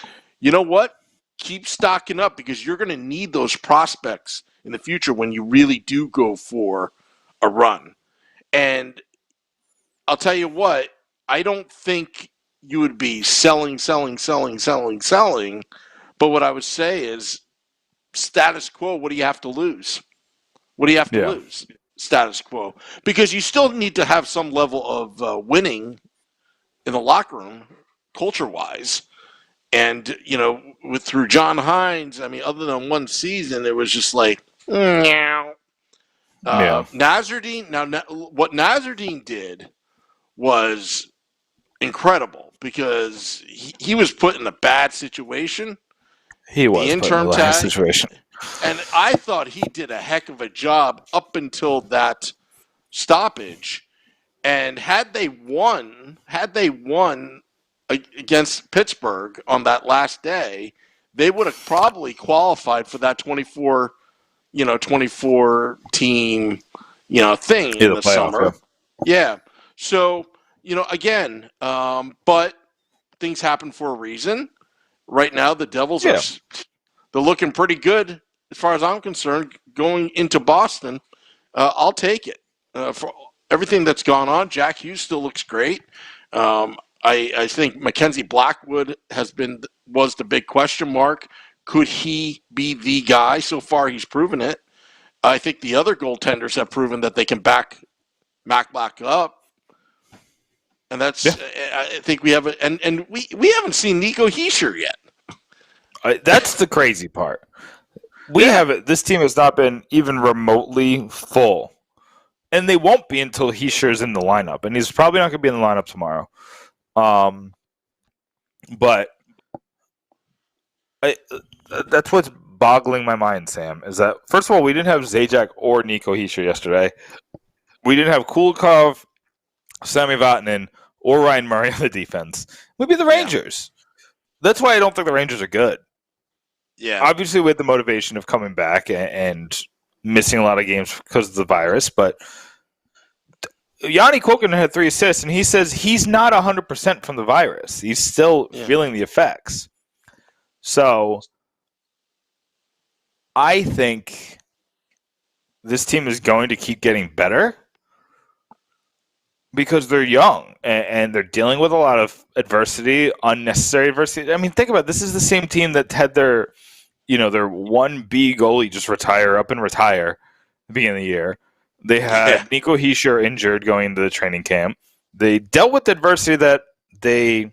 You know what? Keep stocking up because you're going to need those prospects in the future when you really do go for a run. And I'll tell you what, I don't think you would be selling. But what I would say is status quo, what do you have to lose? What do you have to lose? Status quo. Because you still need to have some level of winning in the locker room, culture-wise. And, through John Hines, I mean, other than one season, it was just like, meow. Nazardine, what Nazardine did was incredible because he was put in a bad situation. He was the put in a bad situation. And I thought he did a heck of a job up until that stoppage. And had they won against Pittsburgh on that last day, they would have probably qualified for that 24 team, thing in the summer. Yeah. So, again, but things happen for a reason. Right now, the Devils they're looking pretty good as far as I'm concerned going into Boston. I'll take it for everything that's gone on. Jack Hughes still looks great. I think Mackenzie Blackwood was the big question mark. Could he be the guy? So far, he's proven it. I think the other goaltenders have proven that they can back Mac Black up. And that's, I think we have, and we haven't seen Nico Hischier yet. That's the crazy part. This team has not been even remotely full. And they won't be until Hischier's in the lineup. And he's probably not going to be in the lineup tomorrow. But that's what's boggling my mind, Sam, is that, first of all, we didn't have Zajac or Nico Hischier yesterday. We didn't have Kulikov, Sami Vatanen, or Ryan Murray on the defense. We'd be the Rangers. That's why I don't think the Rangers are good. Yeah. Obviously, we had the motivation of coming back and missing a lot of games because of the virus, but Yanni Koken had 3 assists, and he says he's not 100% from the virus. He's still feeling the effects. So I think this team is going to keep getting better because they're young and they're dealing with a lot of adversity, unnecessary adversity. I mean, think about it. This is the same team that had their 1B goalie just retire at the beginning of the year. They had Nico Hischier injured going into the training camp. They dealt with the adversity that the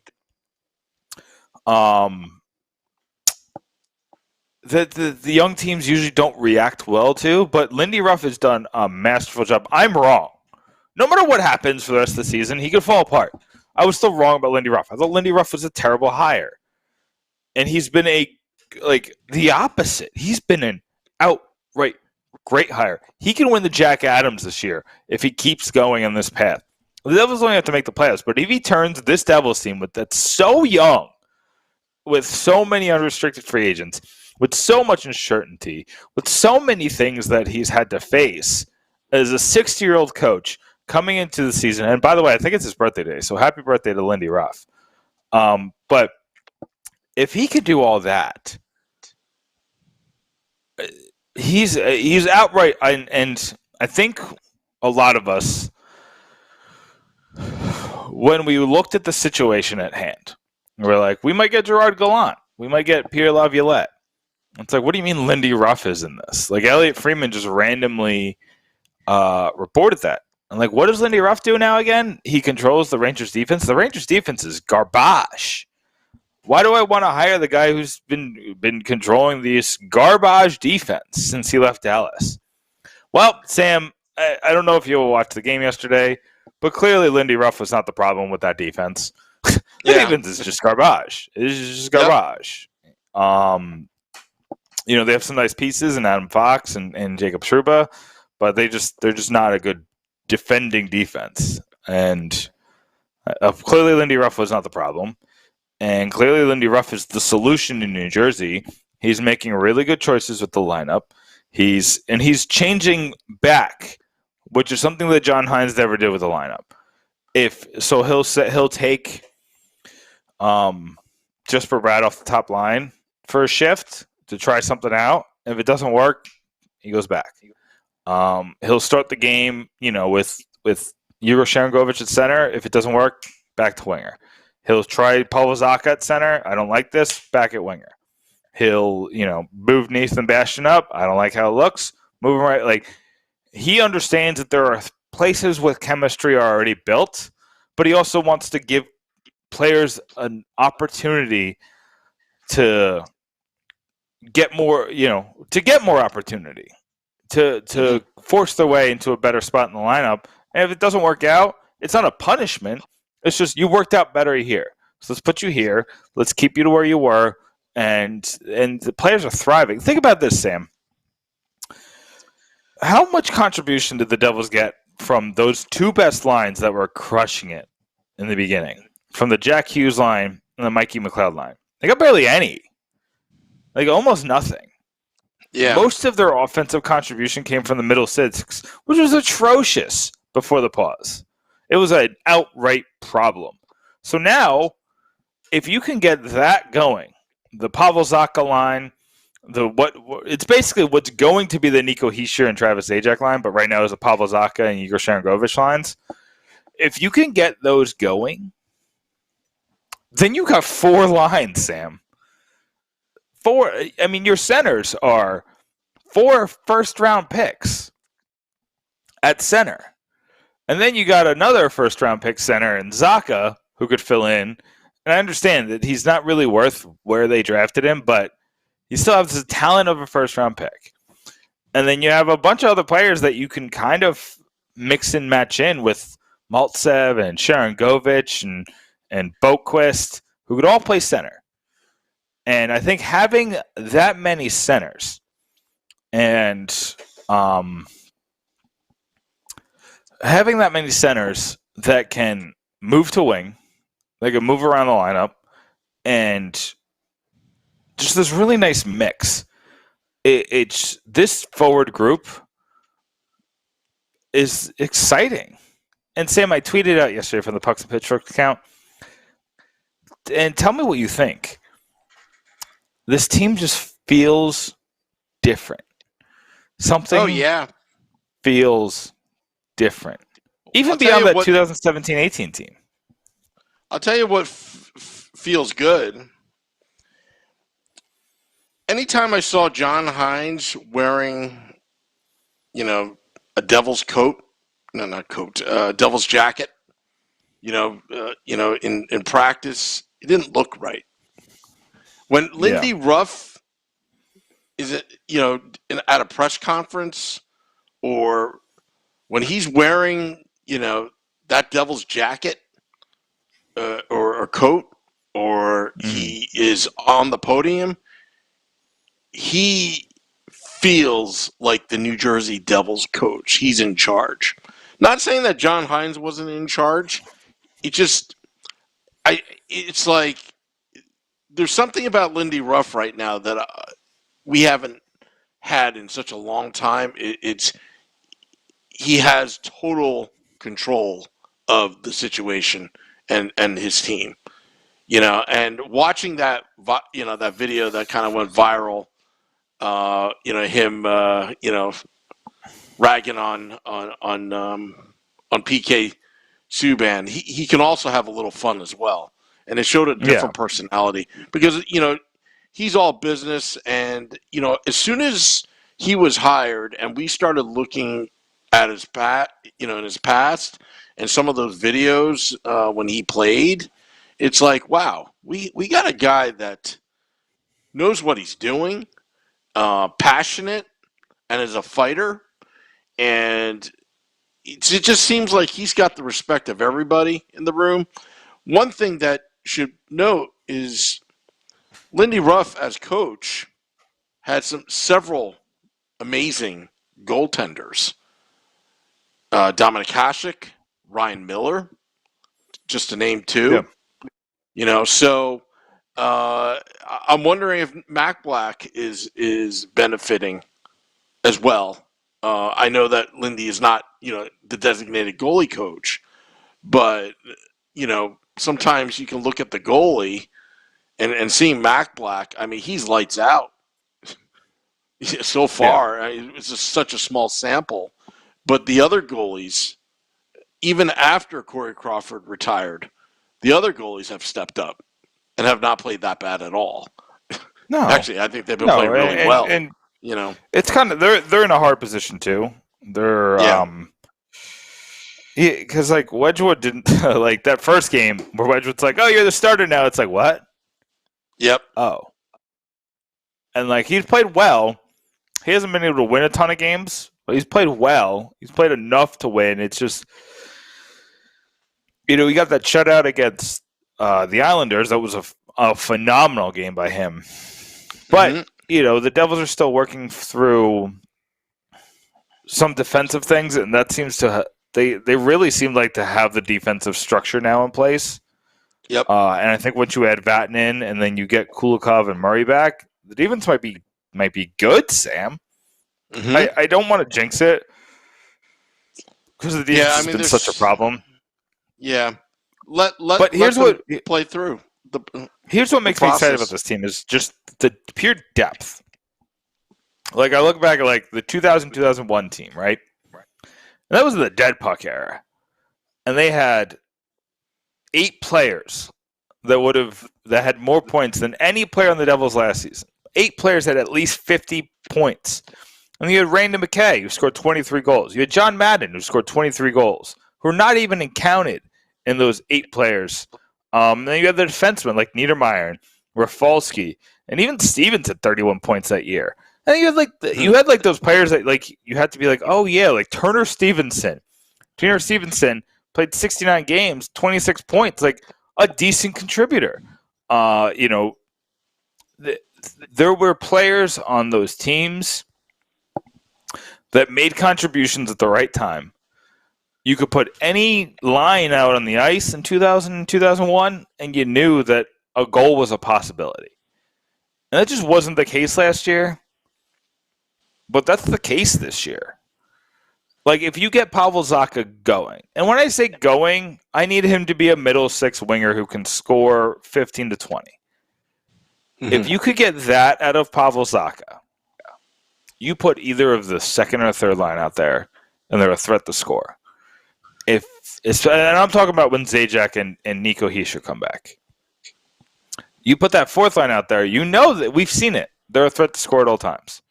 young teams usually don't react well to, but Lindy Ruff has done a masterful job. I'm wrong. No matter what happens for the rest of the season, he could fall apart. I was still wrong about Lindy Ruff. I thought Lindy Ruff was a terrible hire. And he's been the opposite. He's been an outright great hire. He can win the Jack Adams this year if he keeps going on this path. The Devils only have to make the playoffs, but if he turns this Devils team that's so young, with so many unrestricted free agents, with so much uncertainty, with so many things that he's had to face as a 60-year-old coach coming into the season. And by the way, I think it's his birthday today, so happy birthday to Lindy Ruff. But if he could do all that, he's outright, and I think a lot of us, when we looked at the situation at hand, we're like, we might get Gerard Gallant, we might get Pierre Laviolette. It's like, what do you mean Lindy Ruff is in this? Like, Elliot Freeman just randomly reported that. And like, what does Lindy Ruff do now again? He controls the Rangers defense. The Rangers defense is garbage. Why do I want to hire the guy who's been controlling this garbage defense since he left Dallas? Well, Sam, I don't know if you watched the game yesterday, but clearly Lindy Ruff was not the problem with that defense. The defense is just garbage. It's just garbage. Yep. They have some nice pieces in Adam Fox and Jacob Trouba, but they're just not a good defending defense. And clearly Lindy Ruff was not the problem. And clearly Lindy Ruff is the solution in New Jersey. He's making really good choices with the lineup. He's changing back, which is something that John Hines never did with the lineup. He'll take Jesper Brad off the top line for a shift to try something out. If it doesn't work, he goes back. He'll start the game, with Igor Sharangovich at center. If it doesn't work, back to winger. He'll try Pavel Zacha at center. I don't like this. Back at winger. He'll, move Nathan Bastian up. I don't like how it looks. Move him right. Like, he understands that there are places with chemistry are already built, but he also wants to give players an opportunity to get more, opportunity, to force their way into a better spot in the lineup. And if it doesn't work out, it's not a punishment. It's just you worked out better here. So let's put you here. Let's keep you to where you were. And the players are thriving. Think about this, Sam. How much contribution did the Devils get from those two best lines that were crushing it in the beginning? From the Jack Hughes line and the Mikey McLeod line. They got barely any. Like, almost nothing. Yeah. Most of their offensive contribution came from the middle six, which was atrocious before the pause. It was an outright problem. So now, if you can get that going, the Pavel Zacha line, it's basically what's going to be the Nico Hischier and Travis Zajac line, but right now is the Pavel Zacha and Igor Sharangovich lines. If you can get those going, then you got four lines, Sam. Your centers are 4 first-round picks at center. And then you got another first-round pick center in Zacha who could fill in. And I understand that he's not really worth where they drafted him, but he still has the talent of a first-round pick. And then you have a bunch of other players that you can kind of mix and match in with Maltsev and Sharangovich and Boquist, who could all play center. And I think having that many centers and having that many centers that can move to wing, they can move around the lineup, and just this really nice mix. It's this forward group is exciting. And Sam, I tweeted out yesterday from the Pucks and Pitchforks account, and tell me what you think. This team just feels different. Something feels different. Even beyond that 2017-18 team. I'll tell you what feels good. Anytime I saw John Hines wearing, a Devil's coat, Devil's jacket, in practice, it didn't look right. When Lindy Ruff is at a press conference, or when he's wearing, that Devil's jacket or coat, or he is on the podium, he feels like the New Jersey Devils coach. He's in charge. Not saying that John Hines wasn't in charge. It's like there's something about Lindy Ruff right now that we haven't had in such a long time. He has total control of the situation and his team. And watching that that video that kind of went viral, him ragging on PK Subban, he can also have a little fun as well. And it showed a different personality because, he's all business. And, as soon as he was hired and we started looking at his in his past and some of those videos when he played, it's like, wow, we got a guy that knows what he's doing, passionate, and is a fighter. And it just seems like he's got the respect of everybody in the room. One thing that should note is Lindy Ruff as coach had several amazing goaltenders. Dominic Hasek, Ryan Miller, just to name two. Yeah. So I'm wondering if Mac Black is benefiting as well. I know that Lindy is not, the designated goalie coach, but sometimes you can look at the goalie and seeing Mac Black. I mean, he's lights out so far. It's just such a small sample, but the other goalies, even after Corey Crawford retired, the other goalies have stepped up and have not played that bad at all. No, actually, I think they've been playing really well. And it's kind of they're in a hard position too. They're because like Wedgwood didn't like that first game where Wedgwood's like, "Oh, you're the starter now." It's like, what? Yep. Oh, and like he's played well. He hasn't been able to win a ton of games, but he's played well. He's played enough to win. It's just, he got that shutout against the Islanders. That was a phenomenal game by him. But, the Devils are still working through some defensive things, and that seems to they really seem like to have the defensive structure now in place. Yep. And I think once you add Vatten in and then you get Kulikov and Murray back, the defense might be good, Sam. Mm-hmm. I don't want to jinx it because the defense has been such a problem. Yeah. But here's what play through. Here's what makes me excited about this team is just the pure depth. Like I look back at like the 2000-2001 team, right? And that was the dead puck era, and they had 8 players that had more points than any player on the Devils last season. 8 players had at least 50 points. And you had Randon McKay, who scored 23 goals. You had John Madden, who scored 23 goals, who are not even counted in those 8 players. Then you had the defensemen like Niedermayer, Rafalski, and even Stevens had 31 points that year. And you had those players that like you had to be like, oh yeah, like Turner Stevenson. Turner Stevenson played 69 games, 26 points, like a decent contributor. There were players on those teams that made contributions at the right time. You could put any line out on the ice in 2000 and 2001, and you knew that a goal was a possibility. And that just wasn't the case last year. But that's the case this year. Like, if you get Pavel Zacha going, and when I say going, I need him to be a middle 6 winger who can score 15 to 20. Mm-hmm. If you could get that out of Pavel Zacha, you put either of the second or third line out there, and they're a threat to score. And I'm talking about when Zajac and Nico Hischier come back. You put that fourth line out there, you know that we've seen it. They're a threat to score at all times.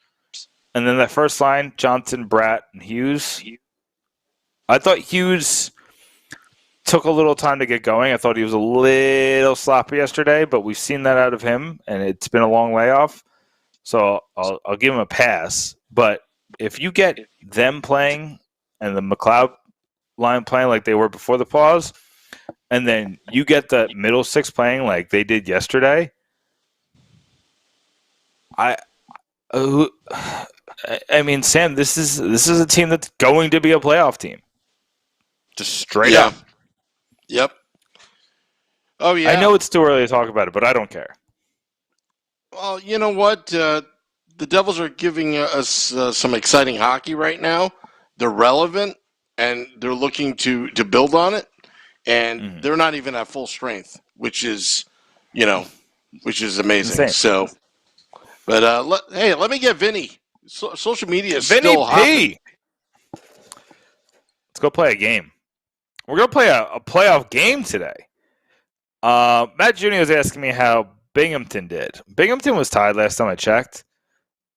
And then that first line, Johnson, Bratt, and Hughes. I thought Hughes took a little time to get going. I thought he was a little sloppy yesterday, but we've seen that out of him, and it's been a long layoff. So I'll give him a pass. But if you get them playing and the McLeod line playing like they were before the pause, and then you get the middle 6 playing like they did yesterday, I mean, Sam, this is a team that's going to be a playoff team. Just straight up. Yep. Oh, yeah. I know it's too early to talk about it, but I don't care. Well, you know what? The Devils are giving us some exciting hockey right now. They're relevant, and they're looking to build on it. And they're not even at full strength, which is amazing. Insane. So, but let me get Vinny. Social media is Vinny still hot. Let's go play a game. We're going to play a playoff game today. Matt Jr. was asking me how Binghamton did. Binghamton was tied last time I checked,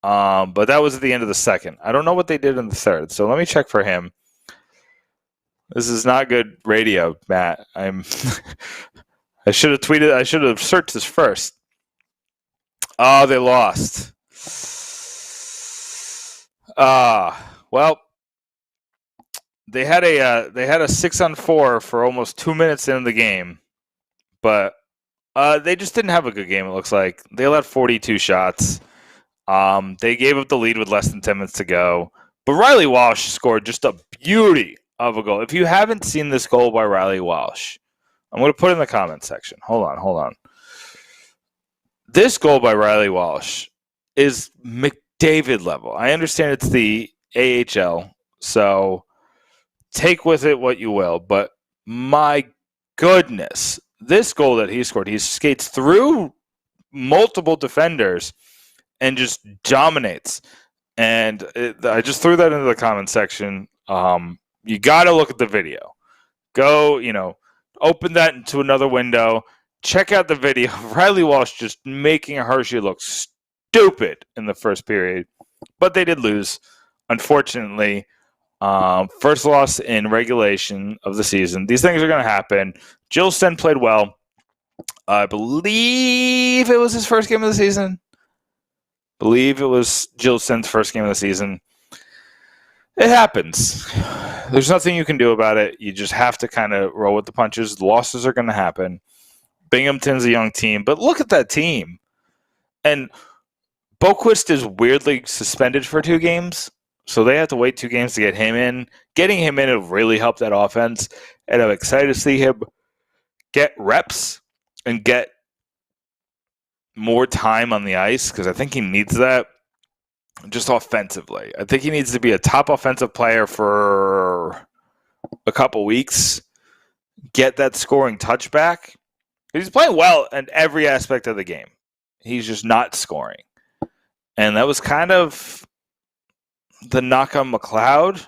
but that was at the end of the second. I don't know what they did in the third, so let me check for him. This is not good radio, Matt. I should have tweeted. I should have searched this first. Oh, they lost. Well, they had a 6-on-4 for almost 2 minutes into the game, but they just didn't have a good game. It looks like they allowed 42 shots. They gave up the lead with less than 10 minutes to go. But Riley Walsh scored just a beauty of a goal. If you haven't seen this goal by Riley Walsh, I'm going to put it in the comment section. Hold on. this goal by Riley Walsh is McDavid level. I understand it's the AHL, so take with it what you will, but my goodness, this goal that he scored, he skates through multiple defenders and just dominates. And I just threw that into the comment section. You got to look at the video. Go, open that into another window. Check out the video of Riley Walsh just making Hershey look stupid in the first period. But they did lose, unfortunately. First loss in regulation of the season. These things are going to happen. Gilson played well. I believe it was his first game of the season. Believe it was Gilson's first game of the season. It happens. There's nothing you can do about it. You just have to kind of roll with the punches. The losses are going to happen. Binghamton's a young team, but look at that team. And Boquist is weirdly suspended for 2 games, so they have to wait 2 games to get him in. Getting him in will really help that offense, and I'm excited to see him get reps and get more time on the ice because I think he needs that just offensively. I think he needs to be a top offensive player for a couple weeks, get that scoring touch back. He's playing well in every aspect of the game. He's just not scoring. And that was kind of the knock on McLeod.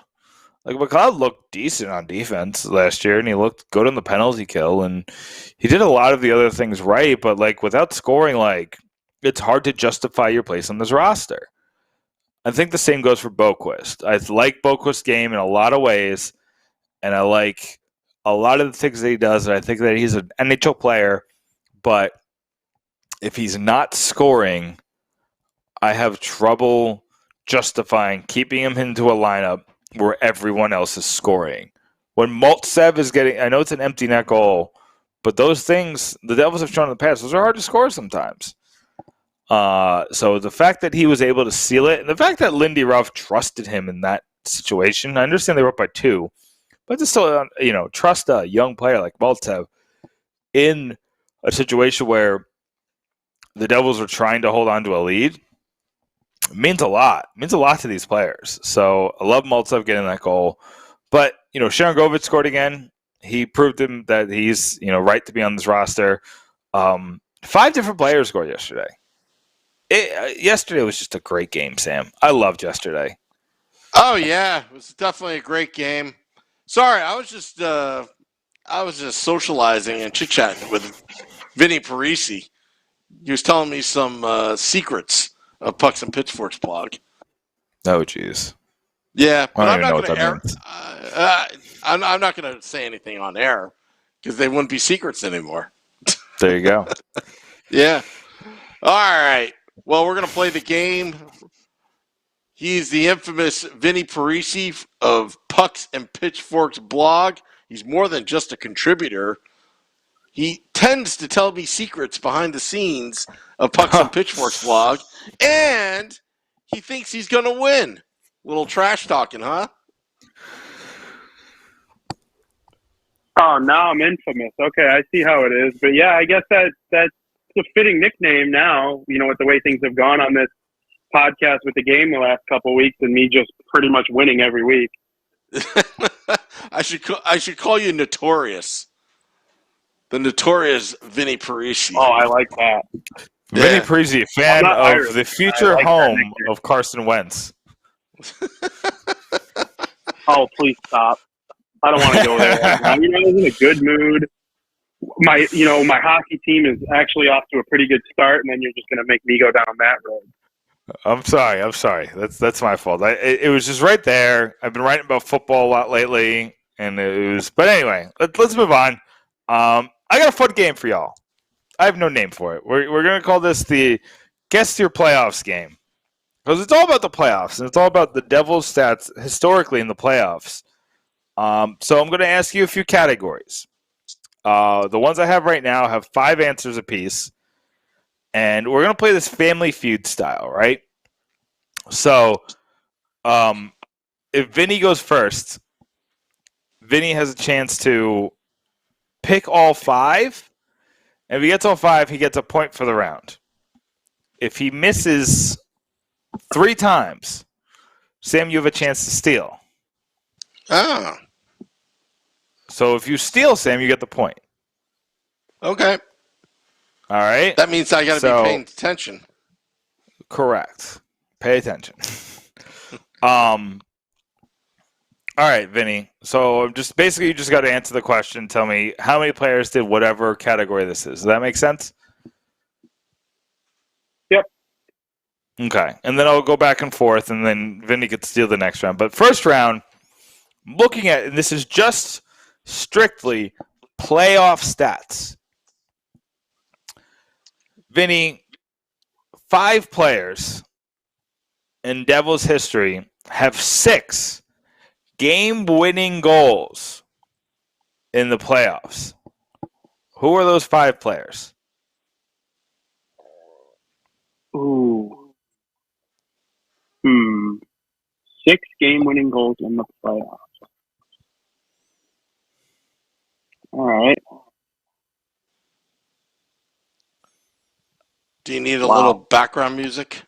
Like, McLeod looked decent on defense last year, and he looked good on the penalty kill, and he did a lot of the other things right, but, without scoring, it's hard to justify your place on this roster. I think the same goes for Boquist. I like Boquist's game in a lot of ways, and I like a lot of the things that he does, and I think that he's an NHL player, but if he's not scoring, I have trouble justifying keeping him into a lineup where everyone else is scoring. When Maltsev is getting, I know it's an empty net goal, but those things, the Devils have shown in the past, those are hard to score sometimes. So the fact that he was able to seal it, and the fact that Lindy Ruff trusted him in that situation, I understand they were up by 2, but to still, trust a young player like Maltsev in a situation where the Devils are trying to hold on to a lead, it means a lot. It means a lot to these players. So I love Maltsev getting that goal. But, Sharon Govich scored again. He proved him that he's, right to be on this roster. 5 different players scored yesterday. Yesterday was just a great game, Sam. I loved yesterday. Oh, yeah. It was definitely a great game. Sorry, I was just socializing and chit-chatting with Vinny Parisi. He was telling me some secrets of Pucks and Pitchforks blog. Oh, jeez. Yeah, but I'm not going to air. I'm not going to say anything on air because they wouldn't be secrets anymore. There you go. Yeah. All right. Well, we're going to play the game. He's the infamous Vinny Parisi of Pucks and Pitchforks blog. He's more than just a contributor. He tends to tell me secrets behind the scenes of Pucks and Pitchforks blog, and he thinks he's going to win. Little trash talking, huh? Oh, now I'm infamous. Okay, I see how it is. But yeah, I guess that's a fitting nickname now, with the way things have gone on this podcast with the game the last couple of weeks and me just pretty much winning every week. I should call you Notorious. The notorious Vinny Parisi. Oh, I like that. Vinny Parisi, a fan of Irish. the future home of Carson Wentz. Oh, please stop. I don't want to go there right now. I was in a good mood. My hockey team is actually off to a pretty good start, and then you're just going to make me go down that road. I'm sorry. That's my fault. It was just right there. I've been writing about football a lot lately, and it was. But anyway, let's move on. I got a fun game for y'all. I have no name for it. We're going to call this the Guess Your Playoffs game. Because it's all about the playoffs, and it's all about the Devils' stats historically in the playoffs. So I'm going to ask you a few categories. The ones I have right now have 5 answers apiece. And we're going to play this Family Feud style, right? So if Vinny goes first, Vinny has a chance to pick all 5. And if he gets all 5, he gets a point for the round. If he misses 3 times, Sam, you have a chance to steal. Ah, So if you steal, Sam, you get the point. okay. All right? That means I got to be paying attention. Correct. Pay attention. All right, Vinny. So you just got to answer the question. Tell me how many players did whatever category this is. Does that make sense? Yep. Okay. And then I'll go back and forth, and then Vinny could steal the next round. But first round, looking at, and this is just strictly playoff stats. Vinny, 5 players in Devils history have 6 game-winning goals in the playoffs. Who are those 5 players? Ooh. 6 game-winning goals in the playoffs. All right. Do you need a little background music?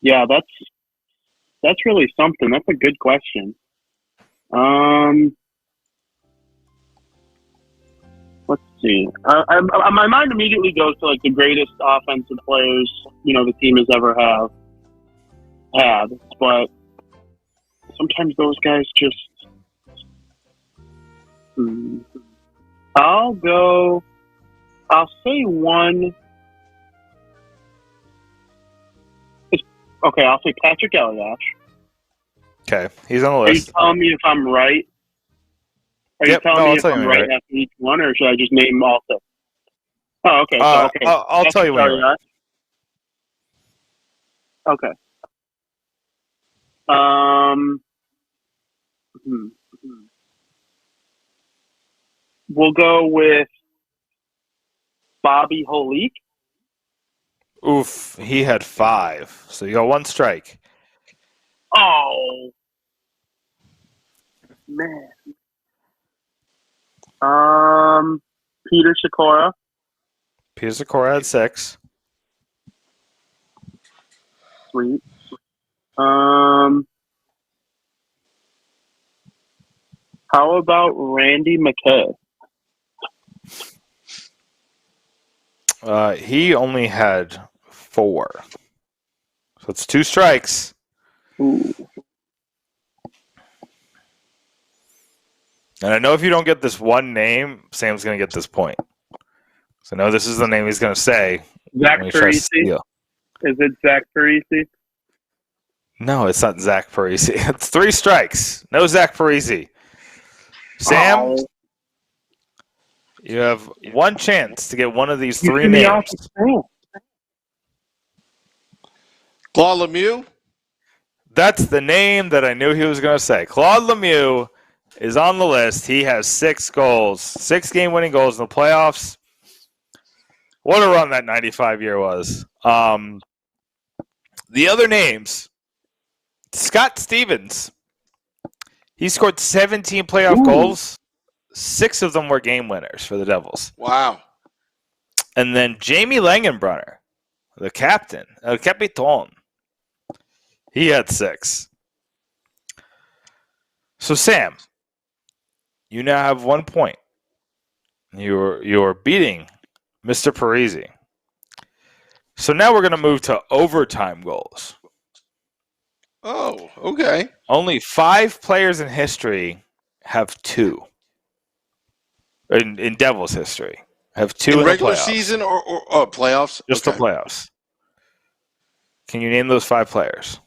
Yeah, that's really something. That's a good question. Let's see. My mind immediately goes to like the greatest offensive players the team has ever had, but sometimes those guys just. I'll say one. Okay, I'll say Patrick Elias. Okay, he's on the Are you list. telling me if I'm right? Are you telling me if I'm right after each one, or should I just name all 6? Oh, okay. Okay. I'll tell you when you're right. Okay. We'll go with Bobby Holik. Oof, he had 5. So you got 1 strike. Oh, man. Peter Sikora. Peter Sikora had 6. Sweet. How about Randy McKay? He only had 4. So it's 2 strikes. Ooh. And I know if you don't get this one name, Sam's going to get this point. So I know this is the name he's going to say. Zach Parisi? Is it Zach Parisi? No, it's not Zach Parisi. It's 3 strikes. No Zach Parisi. Sam, you have 1 chance to get one of these 3 names. Claude Lemieux? That's the name that I knew he was going to say. Claude Lemieux is on the list. He has 6 goals, 6 game-winning goals in the playoffs. What a run that 95 year was. The other names, Scott Stevens. He scored 17 playoff goals. 6 of them were game winners for the Devils. Wow. And then Jamie Langenbrunner, the captain, El Capitan. He had 6. So, Sam, you now have 1 point. You're beating Mr. Parisi. So now we're going to move to overtime goals. Oh, okay. Only 5 players in history have 2. In Devils history, have 2 in regular the playoffs. Season or playoffs? Just the playoffs. Can you name those 5 players?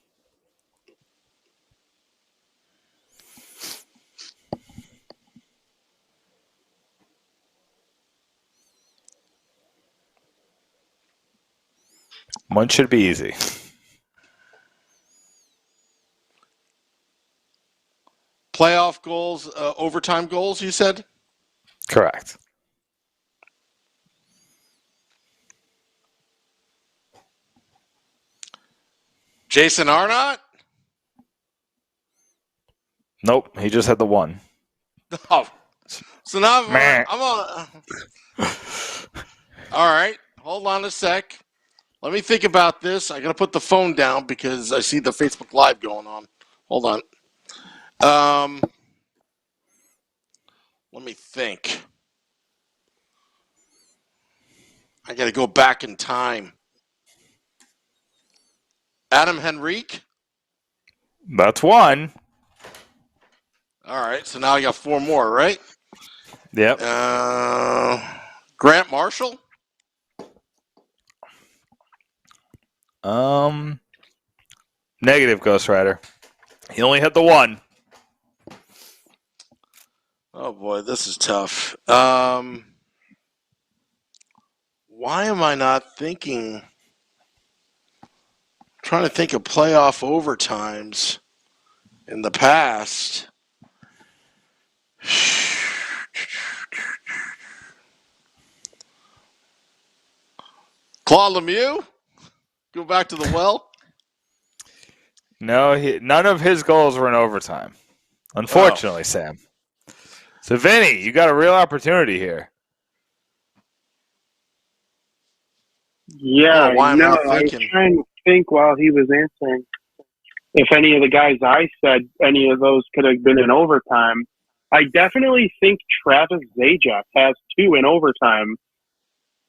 One should be easy. Playoff goals, overtime goals, you said? Correct. Jason Arnott? Nope, he just had the 1. Oh, so now Meh. I'm on. All right. Hold on a sec. Let me think about this. I got to put the phone down because I see the Facebook Live going on. Hold on. Let me think. I got to go back in time. Adam Henrique? That's one. All right. So now I got 4 more, right? Yep. Grant Marshall? Negative, Ghost Rider. He only had the one. Oh boy, this is tough. Why am I not thinking? Trying to think of playoff overtimes in the past. Claude Lemieux? Go back to the well? No, none of his goals were in overtime. Unfortunately, Sam. So, Vinny, you got a real opportunity here. Yeah, why am I not I was thinking? trying to think while he was answering if any of the guys I said, any of those could have been in overtime. I definitely think Travis Zajac has 2 in overtime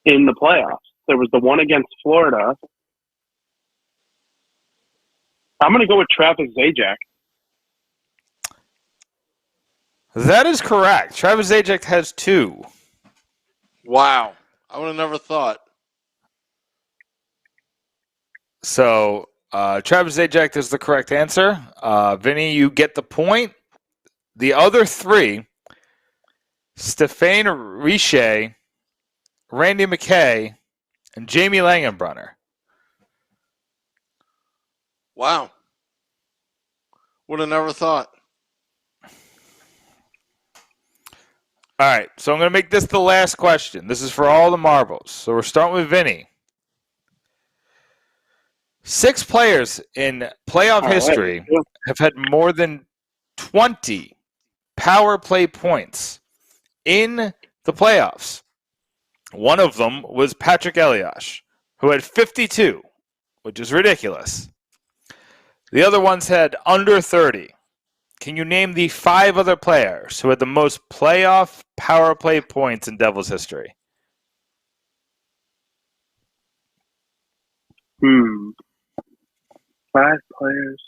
in the playoffs. There was the one against Florida. I'm going to go with Travis Zajac. That is correct. Travis Zajac has 2. Wow. I would have never thought. So, Travis Zajac is the correct answer. Vinny, you get the point. The other 3, Stéphane Richer, Randy McKay, and Jamie Langenbrunner. Wow. Would have never thought. All right, so I'm going to make this the last question. This is for all the marbles. So we're starting with Vinny. 6 players in playoff history have had more than 20 power play points in the playoffs. One of them was Patrick Elias, who had 52, which is ridiculous. The other ones had under 30. Can you name the 5 other players who had the most playoff power play points in Devils history? 5 players.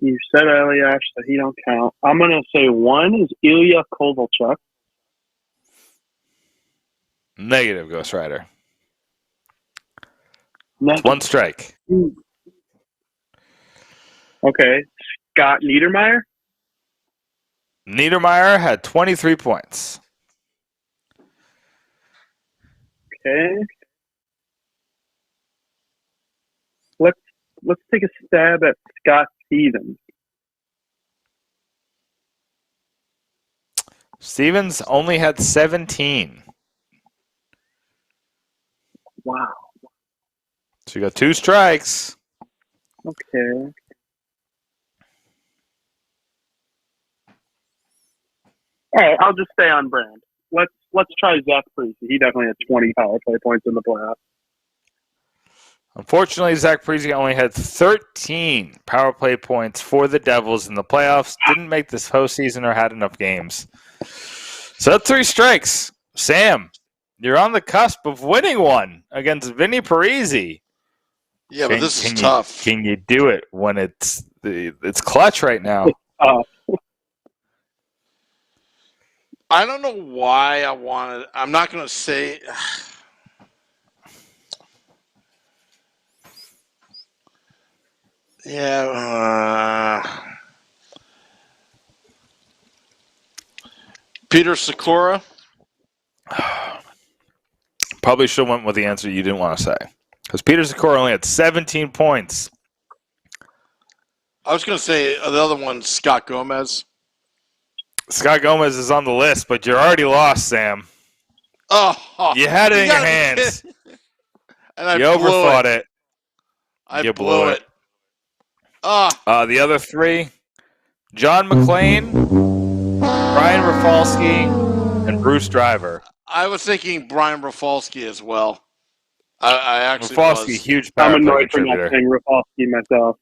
You said Elias, so he don't count. I'm going to say 1 is Ilya Kovalchuk. Negative, Ghost Rider. Next. It's 1 strike. Okay. Scott Niedermayer? Niedermayer had 23 points. Okay. Let's take a stab at Scott Stevens. Stevens only had 17. Wow. So you got 2 strikes. Okay. All right, I'll just stay on brand. Let's try Zach Parise. He definitely had 20 power play points in the playoffs. Unfortunately, Zach Parise only had 13 power play points for the Devils in the playoffs. Didn't make this postseason or had enough games. So that's 3 strikes. Sam, you're on the cusp of winning one against Vinny Parise. Yeah, but this is tough. Can you do it when it's clutch right now? I don't know why I wanted. I'm not going to say. Yeah. Peter Sikora. Probably should have went with the answer you didn't want to say. Because Peter Sikora only had 17 points. I was going to say the other one, Scott Gomez. Scott Gomez is on the list, but you're already lost, Sam. Oh, you had it in your hands. And you overthought it. I blew it. The other 3, John McClain, Brian Rafalski, and Bruce Driver. I was thinking Brian Rafalski as well. I actually Rafalski, was. huge power I'm play annoyed for not contributor. saying Rafalski myself.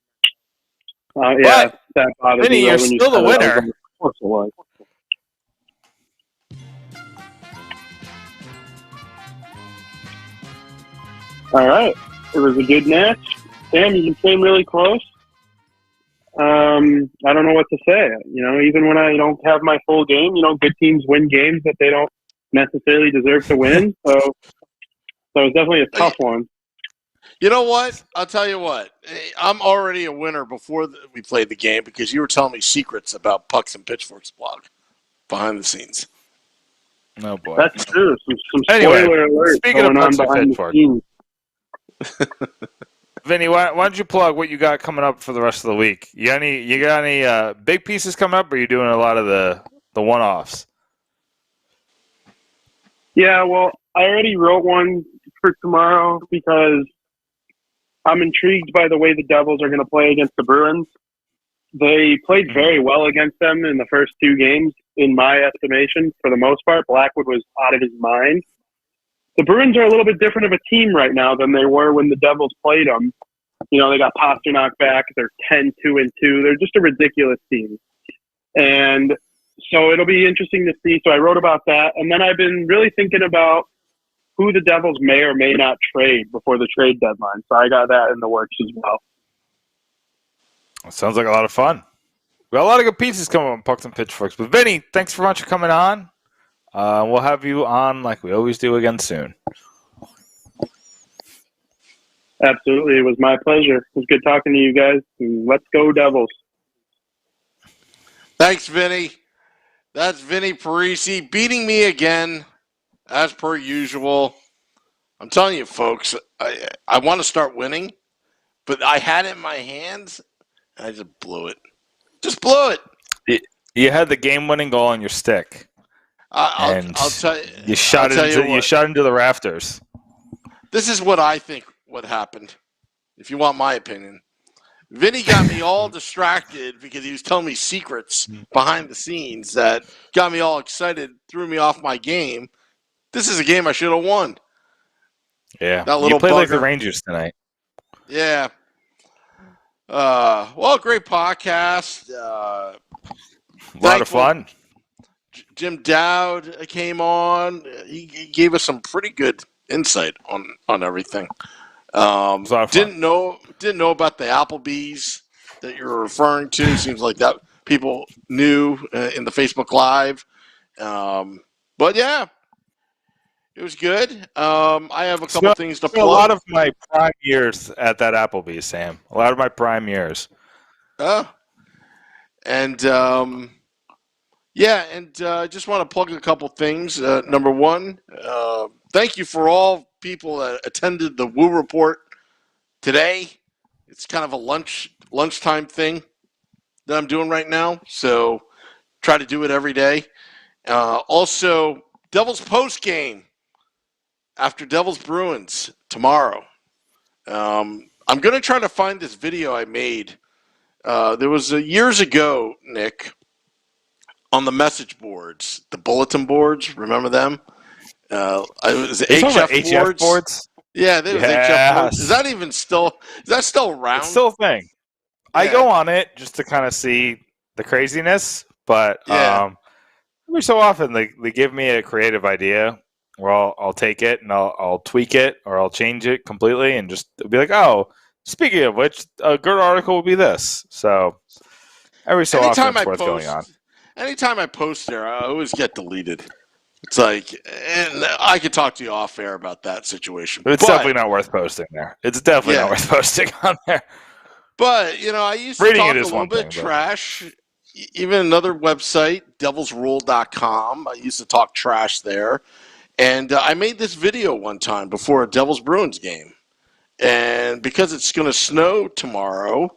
Yeah, that bothers Vinny, me. you're When you still the said it, I was winner. like, of course it was. All right. It was a good match. Sam, you came really close. I don't know what to say. Even when I don't have my full game, good teams win games that they don't necessarily deserve to win. So it was definitely a tough one. You know what? I'll tell you what. I'm already a winner before we played the game because you were telling me secrets about Pucks and Pitchforks blog behind the scenes. Oh, boy. That's true. Some Anyway, spoiler alert speaking going of on Pucks and behind the Pitchforks. scenes. Vinny, why don't you plug what you got coming up for the rest of the week? You got any big pieces coming up, or are you doing a lot of the one-offs? Yeah, well, I already wrote one for tomorrow because I'm intrigued by the way the Devils are going to play against the Bruins. They played very well against them in the first two games, in my estimation. For the most part, Blackwood was out of his mind. The Bruins are a little bit different of a team right now than they were when the Devils played them. They got Pasternak back. They're 10-2-2. They're just a ridiculous team. And so it'll be interesting to see. So I wrote about that. And then I've been really thinking about who the Devils may or may not trade before the trade deadline. So I got that in the works as well. That sounds like a lot of fun. We got a lot of good pieces coming on Pucks and Pitchforks. But Vinny, thanks very much for coming on. We'll have you on like we always do again soon. Absolutely. It was my pleasure. It was good talking to you guys. And let's go Devils. Thanks, Vinny. That's Vinny Parisi beating me again, as per usual. I'm telling you, folks, I want to start winning, but I had it in my hands, and I just blew it. Just blew it. You had the game-winning goal on your stick. I'll tell you. You shot into the rafters. This is what I think what happened, if you want my opinion. Vinny got me all distracted because he was telling me secrets behind the scenes that got me all excited, threw me off my game. This is a game I should have won. Yeah. That little you played bugger. like the Rangers tonight. Yeah. Well, great podcast. A lot of fun. Jim Dowd came on. He gave us some pretty good insight on everything. Didn't know about the Applebee's that you're referring to. Seems like that people knew in the Facebook Live. But yeah, it was good. I have a couple things to plug. A lot of my prime years at that Applebee's, Sam. A lot of my prime years. I just want to plug a couple things. Number one, thank you for all people that attended the Woo Report today. It's kind of a lunchtime thing that I'm doing right now, so try to do it every day. Also, Devils post game after Devils Bruins tomorrow. I'm going to try to find this video I made. There was years ago, Nick, on the message boards, the bulletin boards. Remember them? It was HF boards. Yeah, there was HF boards. Is that still around? It's still a thing. Yeah. I go on it just to kind of see the craziness, but every so often they give me a creative idea where I'll take it and I'll tweak it or I'll change it completely and just be like, oh, speaking of which, a good article will be this. So every so often it's worth going on. Anytime I post there, I always get deleted. It's like, and I could talk to you off air about that situation. But it's definitely not worth posting there. It's definitely not worth posting on there. But, I used to talk a little bit trash. Even another website, devilsrule.com. I used to talk trash there. And I made this video one time before a Devils Bruins game. And because it's going to snow tomorrow,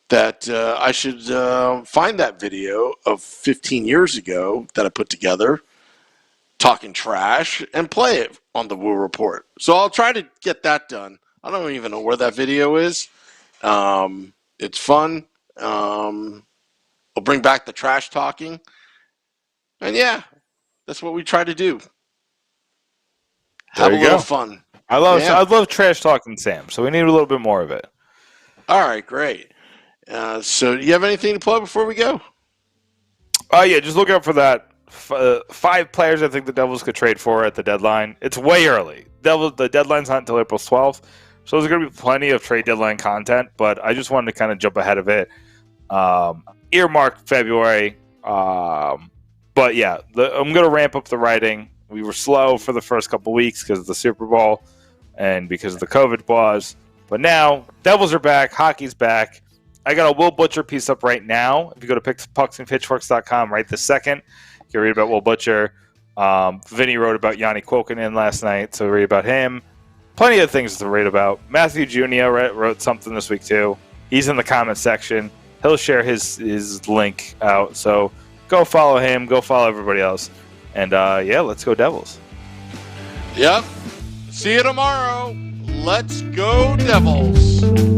that I should find that video of 15 years ago that I put together, talking trash, and play it on the Woo Report. So I'll try to get that done. I don't even know where that video is. It's fun. We'll bring back the trash talking. And yeah, that's what we try to do. Have a you little go. fun. I love Yeah. trash talking Sam, so we need a little bit more of it. All right, great. So, do you have anything to plug before we go? Oh yeah, just look out for that. 5 players I think the Devils could trade for at the deadline. It's way early. The deadline's not until April 12th, so there's going to be plenty of trade deadline content. But I just wanted to kind of jump ahead of it. Earmark February. But yeah, I'm going to ramp up the writing. We were slow for the first couple weeks because of the Super Bowl and because of the COVID pause. But now, Devils are back. Hockey's back. I got a Will Butcher piece up right now. If you go to pucksandpitchforks.com right this second, you can read about Will Butcher. Vinny wrote about Yanni Kuokkanen last night, so read about him. Plenty of things to read about. Matthew Jr. wrote something this week too. He's in the comment section. He'll share his link out. So go follow him. Go follow everybody else. And yeah, let's go Devils. Yep. See you tomorrow. Let's go Devils.